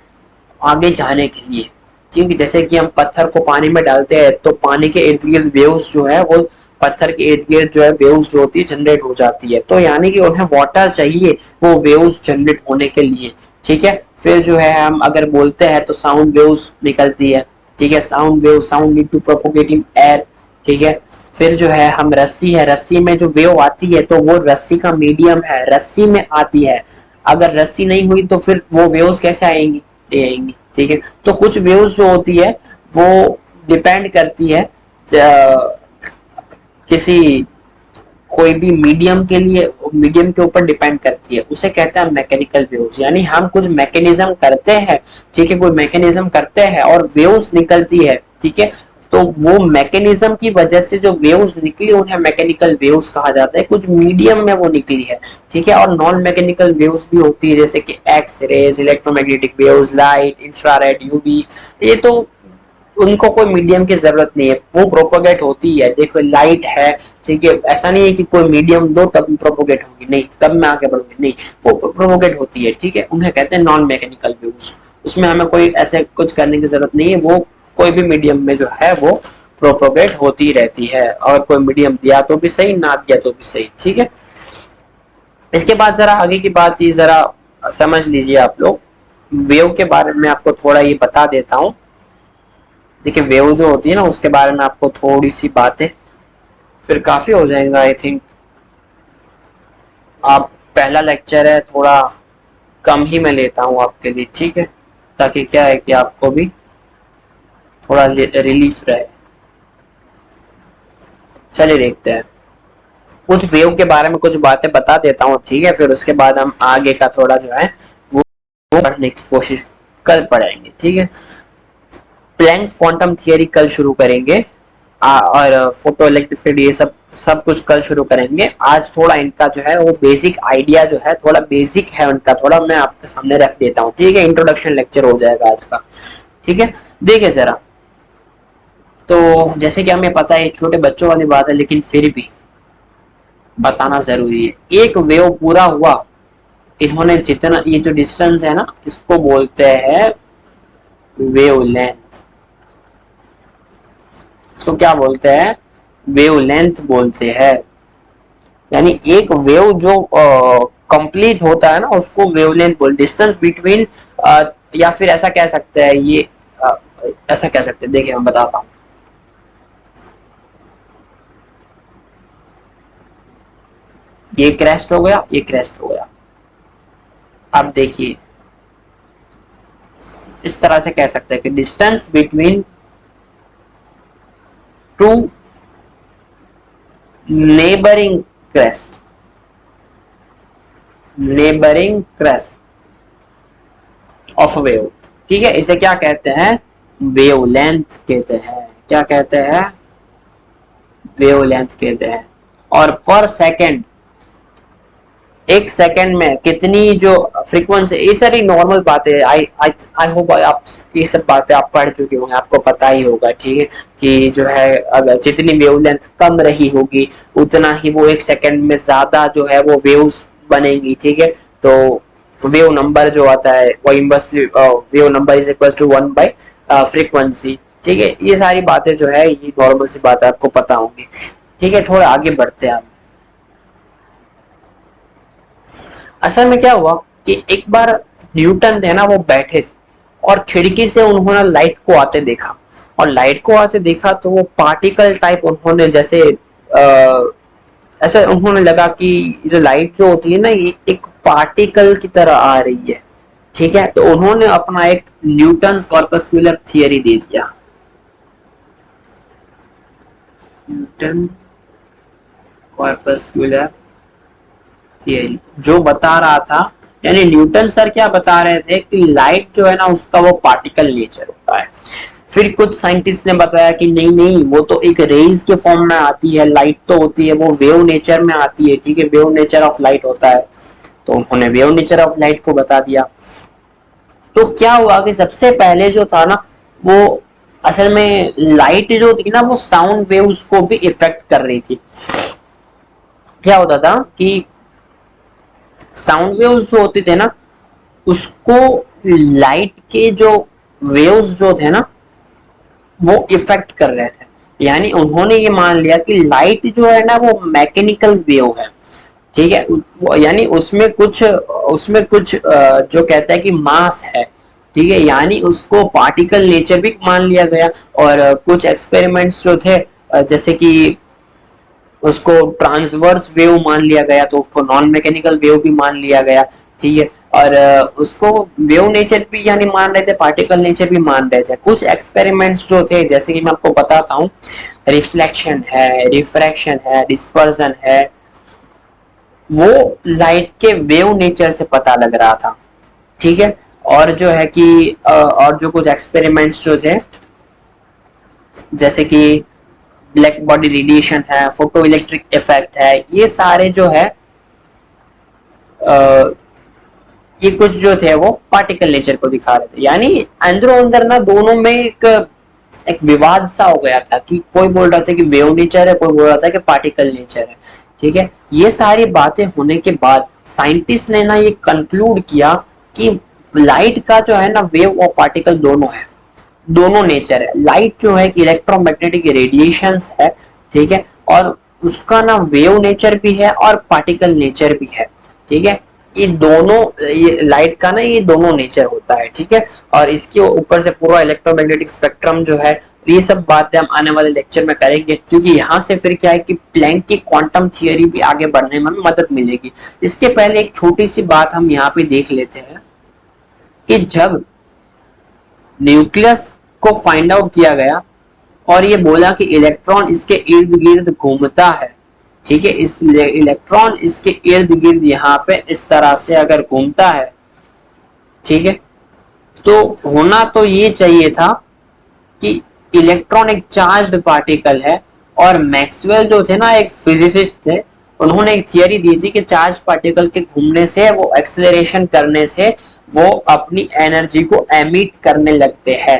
आगे जाने के लिए। ठीक है, जैसे कि हम पत्थर को पानी में डालते हैं तो पानी के इर्द गिर्द वेव्स जो है वो पत्थर के इर्द गिर्द जो है वेव्स जो होती है जनरेट हो जाती है, तो यानी कि उन्हें वाटर चाहिए वो वेव्स जनरेट होने के लिए। ठीक है, फिर जो है हम अगर बोलते हैं तो साउंड वेव्स निकलती है। ठीक है, sound need to propagate in air. ठीक है, फिर जो है हम रस्सी है, रस्सी में जो वेव आती है तो वो रस्सी का मीडियम है, रस्सी में आती है। अगर रस्सी नहीं हुई तो फिर वो वेव्स कैसे आएंगी, ले आएंगी। ठीक है, तो कुछ वेव्स जो होती है वो डिपेंड करती है किसी कोई भी मीडियम के लिए, मीडियम के ऊपर डिपेंड करती है, उसे कहते हैं मैकेनिकल वेव्स। यानी हम कुछ मैकेनिज्म करते हैं, ठीक है, कोई मैकेनिज्म करते हैं और वेव्स निकलती है। ठीक है, तो वो मैकेनिज्म की वजह से जो वेव्स निकली उन्हें मैकेनिकल वेव्स कहा जाता है, कुछ मीडियम में वो निकली है। ठीक है, और नॉन मैकेनिकल वेव्स भी होती है जैसे कि X rays, electromagnetic waves, light, infrared, UV, ये तो उनको कोई मीडियम की जरूरत नहीं है, वो प्रोपोगेट होती है। देखो लाइट है, ठीक है, ऐसा नहीं है कि कोई मीडियम दो तब प्रोपोगेट होगी, नहीं तब मैं आगे बढ़ूंगी, नहीं, वो प्रोपोगेट होती है। ठीक है, उन्हें कहते हैं नॉन मैकेनिकल वेव्स, उसमें हमें कोई ऐसे कुछ करने की जरूरत नहीं है, वो कोई भी मीडियम में जो है वो प्रोपोगेट होती रहती है, और कोई मीडियम दिया तो भी सही, ना दिया तो भी सही। ठीक है, इसके बाद जरा आगे की बात ये जरा समझ लीजिए आप लोग, वेव के बारे में आपको थोड़ा ये बता देता हूँ। देखिए वेव जो होती है ना उसके बारे में आपको थोड़ी सी बातें, फिर काफी हो जाएगा आई थिंक। आप पहला लेक्चर है, थोड़ा कम ही मैं लेता हूँ आपके लिए, ठीक है, ताकि क्या है कि आपको भी थोड़ा रिलीफ रहे। चलिए देखते हैं। कुछ वेव के बारे में कुछ बातें बता देता हूँ, ठीक है, फिर उसके बाद हम आगे का थोड़ा जो है वो पढ़ने की कोशिश कर पड़ेंगे, ठीक है। प्लैंक्स क्वांटम थियरी कल शुरू करेंगे, और फोटो इलेक्ट्रिक ये सब सब कुछ कल शुरू करेंगे। आज थोड़ा इनका जो है वो बेसिक आइडिया जो है, थोड़ा बेसिक है उनका, थोड़ा मैं आपके सामने रख देता हूँ, ठीक है। इंट्रोडक्शन लेक्चर हो जाएगा आज का, ठीक है। देखिए जरा, तो जैसे कि हमें पता है छोटे बच्चों वाली बात है, लेकिन फिर भी बताना जरूरी है। एक वेव पूरा हुआ, इन्होंने जितना ये जो डिस्टेंस है ना, इसको बोलते हैं वेवलेंथ। इसको क्या बोलते हैं? वेवलेंथ बोलते हैं। यानी एक वेव जो कंप्लीट होता है ना, उसको वेवलेंथ बोल, डिस्टेंस बिटवीन, या फिर ऐसा कह सकते हैं ये, अ, ऐसा कह सकते हैं, देखिए मैं बताता हूँ। ये क्रेस्ट हो गया, ये क्रेस्ट हो गया। अब देखिए, इस तरह से कह सकते हैं कि distance between two neighbouring crest, neighbouring crest of wave, ठीक है। इसे क्या कहते हैं? वेवलेंथ कहते हैं। क्या कहते हैं? वेवलेंथ कहते हैं। और पर सेकंड, एक सेकंड में कितनी जो फ्रीक्वेंसी, ये सारी नॉर्मल बातें, आई आई आई होप आप ये सब बातें आप पढ़ चुके होंगे, आपको पता ही होगा, ठीक है, कि जो है अगर जितनी वेवलेंथ कम रही होगी, उतना ही वो एक सेकंड में ज्यादा जो है वो वेव्स बनेंगी, ठीक है। तो वेव नंबर जो आता है वो inversely, wave number is equal to 1 by frequency, ठीक है। ये सारी बातें जो है ये नॉर्मल सी बात है, आपको पता होंगी, ठीक है। थोड़ा आगे बढ़ते हैं। असल में क्या हुआ कि एक बार न्यूटन थे ना, वो बैठे थे और खिड़की से उन्होंने लाइट को आते देखा, और लाइट को आते देखा तो वो पार्टिकल टाइप उन्होंने जैसे, ऐसे उन्होंने लगा कि जो लाइट जो होती है ना, ये एक पार्टिकल की तरह आ रही है, ठीक है। तो उन्होंने अपना एक न्यूटन कॉर्पस्कुलर थियरी दे दिया। न्यूटन कॉर्पस्कुलर थियरी जो बता रहा था, यानी न्यूटन सर क्या बता रहे थे कि लाइट जो है ना, उसका वो पार्टिकल नेचर होता है। फिर कुछ साइंटिस्ट ने बताया कि नहीं नहीं, वो तो एक रेज के फॉर्म में आती है, लाइट तो होती है वो वेव नेचर में आती है, ठीक है, वेव नेचर ऑफ लाइट होता है। तो उन्होंने वेव नेचर ऑफ लाइट को बता दिया। तो क्या हुआ कि सबसे पहले जो था ना, वो असल में लाइट जो थी ना, वो साउंड वेव्स को भी इफेक्ट कर रही थी। क्या होता था कि साउंड वेव्स जो होते थे ना, उसको लाइट के जो वेव्स जो थे ना, वो इफेक्ट कर रहे थे। यानी उन्होंने ये मान लिया कि लाइट जो है ना, वो मैकेनिकल वेव है, ठीक है। यानी उसमें कुछ जो कहता है कि मास है, ठीक है, यानी उसको पार्टिकल नेचर भी मान लिया गया। और कुछ एक्सपेरिमेंट्स जो थे, जैसे कि उसको ट्रांसवर्स वेव मान लिया गया, तो उसको नॉन मैकेनिकल वेव भी मान लिया गया, ठीक है। और उसको वेव नेचर भी यानी मान रहे थे, पार्टिकल नेचर भी मान रहे थे। कुछ एक्सपेरिमेंट्स जो थे, जैसे कि मैं आपको बताता हूँ, रिफ्लेक्शन है, रिफ्रैक्शन है, डिस्पर्जन है, वो लाइट के वेव नेचर से पता लग रहा था, ठीक है। और जो है कि और जो कुछ एक्सपेरिमेंट्स जो थे, जैसे कि ब्लैक बॉडी रेडिएशन है, फोटो इलेक्ट्रिक इफेक्ट है, ये सारे जो है ये कुछ जो थे वो पार्टिकल नेचर को दिखा रहे थे। यानी अंदरों अंदर ना दोनों में एक विवाद सा हो गया था कि कोई बोल रहा था कि वेव नेचर है, कोई बोल रहा था कि पार्टिकल नेचर है, ठीक है। ये सारी बातें होने के बाद साइंटिस्ट ने ना ये कंक्लूड किया कि लाइट का जो है ना, वेव और पार्टिकल दोनों है, दोनों नेचर है। लाइट जो है कि इलेक्ट्रोमैग्नेटिक रेडिएशंस है, ठीक है, और उसका ना वेव नेचर भी है और पार्टिकल नेचर भी है, ठीक है। ये दोनों, ये लाइट का ना ये दोनों नेचर होता है, ठीक है। और इसके ऊपर से पूरा इलेक्ट्रोमैग्नेटिक स्पेक्ट्रम जो है, ये सब बातें हम आने वाले लेक्चर में करेंगे, क्योंकि यहाँ से फिर क्या है कि प्लैंक की क्वांटम थियरी भी आगे बढ़ने में मदद मिलेगी। इसके पहले एक छोटी सी बात हम यहाँ पे देख लेते हैं कि जब न्यूक्लियस को फाइंड आउट किया गया और ये बोला कि इलेक्ट्रॉन इसके इर्द गिर्द घूमता है, ठीक है, इस इलेक्ट्रॉन इसके इर्द गिर्द यहाँ पे इस तरह से अगर घूमता है, ठीक है, तो होना तो ये चाहिए था कि इलेक्ट्रॉन एक चार्ज्ड पार्टिकल है, और मैक्सवेल जो थे ना एक फिजिसिस्ट थे, उन्होंने एक थियरी दी थी कि चार्ज पार्टिकल के घूमने से, वो एक्सेलरेशन करने से वो अपनी एनर्जी को एमिट करने लगते हैं।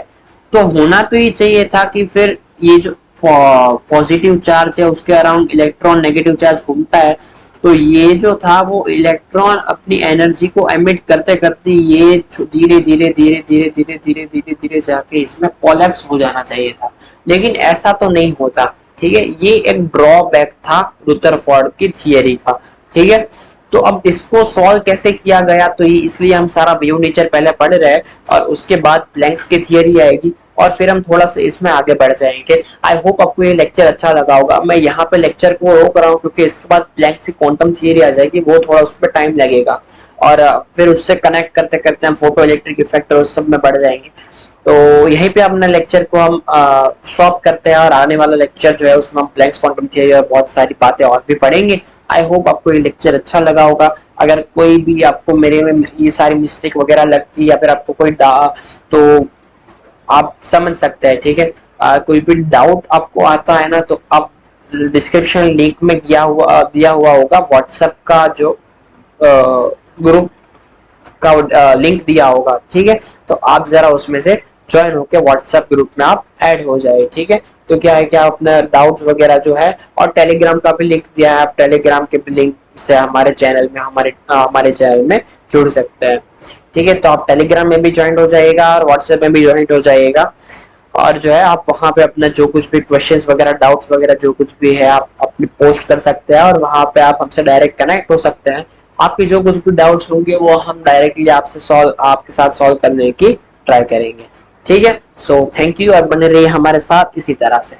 तो होना तो ये चाहिए था कि फिर ये जो पॉजिटिव चार्ज है उसके अराउंड इलेक्ट्रॉन नेगेटिव चार्ज घूमता है, तो ये जो था वो इलेक्ट्रॉन अपनी एनर्जी को एमिट करते करते ये धीरे धीरे धीरे धीरे धीरे धीरे धीरे धीरे जाके इसमें कोलैप्स हो जाना चाहिए था, लेकिन ऐसा तो नहीं होता। ठीक है, ये एक ड्रॉबैक था रुदरफोर्ड की थियरी का। ठीक है, तो अब इसको सॉल्व कैसे किया गया, तो ये इसलिए हम सारा व्यू नेचर पहले पढ़ रहे हैं और उसके बाद प्लैंक्स की थियरी आएगी और फिर हम थोड़ा सा इसमें आगे बढ़ जाएंगे। आई होप आपको ये लेक्चर अच्छा लगा होगा। मैं यहाँ पे लेक्चर को रोक रहा हूँ क्योंकि इसके बाद प्लैंक्स की क्वांटम थियरी आ जाएगी, वो थोड़ा उस पर टाइम लगेगा और फिर उससे कनेक्ट करते करते हम फोटो इलेक्ट्रिक इफेक्ट और उस सब में बढ़ जाएंगे। तो यहीं पे अपने लेक्चर को हम स्टॉप करते हैं और आने वाला लेक्चर जो है उसमें हम प्लैंक्स क्वांटम थियरी और बहुत सारी बातें और भी पढ़ेंगे। आई होप आपको ये लेक्चर अच्छा लगा होगा। अगर कोई भी आपको मेरे में ये सारी मिस्टेक वगैरह लगती है या फिर आपको कोई तो आप समझ सकते हैं। ठीक है, कोई भी डाउट आपको आता है ना तो आप डिस्क्रिप्शन लिंक में दिया हुआ होगा व्हाट्सएप का जो ग्रुप का लिंक दिया होगा। ठीक है, तो आप जरा उसमें से ज्वाइन होकर व्हाट्सएप ग्रुप में आप ऐड हो जाए। ठीक है, तो क्या है कि आप अपना डाउट्स वगैरह जो है, और टेलीग्राम का भी लिंक दिया है, आप टेलीग्राम के लिंक से हमारे चैनल में हमारे चैनल में जुड़ सकते हैं। ठीक है, तो आप टेलीग्राम में भी ज्वाइन हो जाएगा और व्हाट्सएप में भी ज्वाइन हो जाएगा, और जो है आप वहाँ पे अपना जो कुछ भी क्वेश्चंस वगैरह डाउट्स वगैरह जो कुछ भी है आप अपनी पोस्ट कर सकते हैं और वहाँ पे आप हमसे डायरेक्ट कनेक्ट हो सकते हैं। आपके जो कुछ भी डाउट्स होंगे वो हम डायरेक्टली आपके साथ सॉल्व करने की ट्राई करेंगे। ठीक है, सो थैंक यू और बने रहिए हमारे साथ इसी तरह से।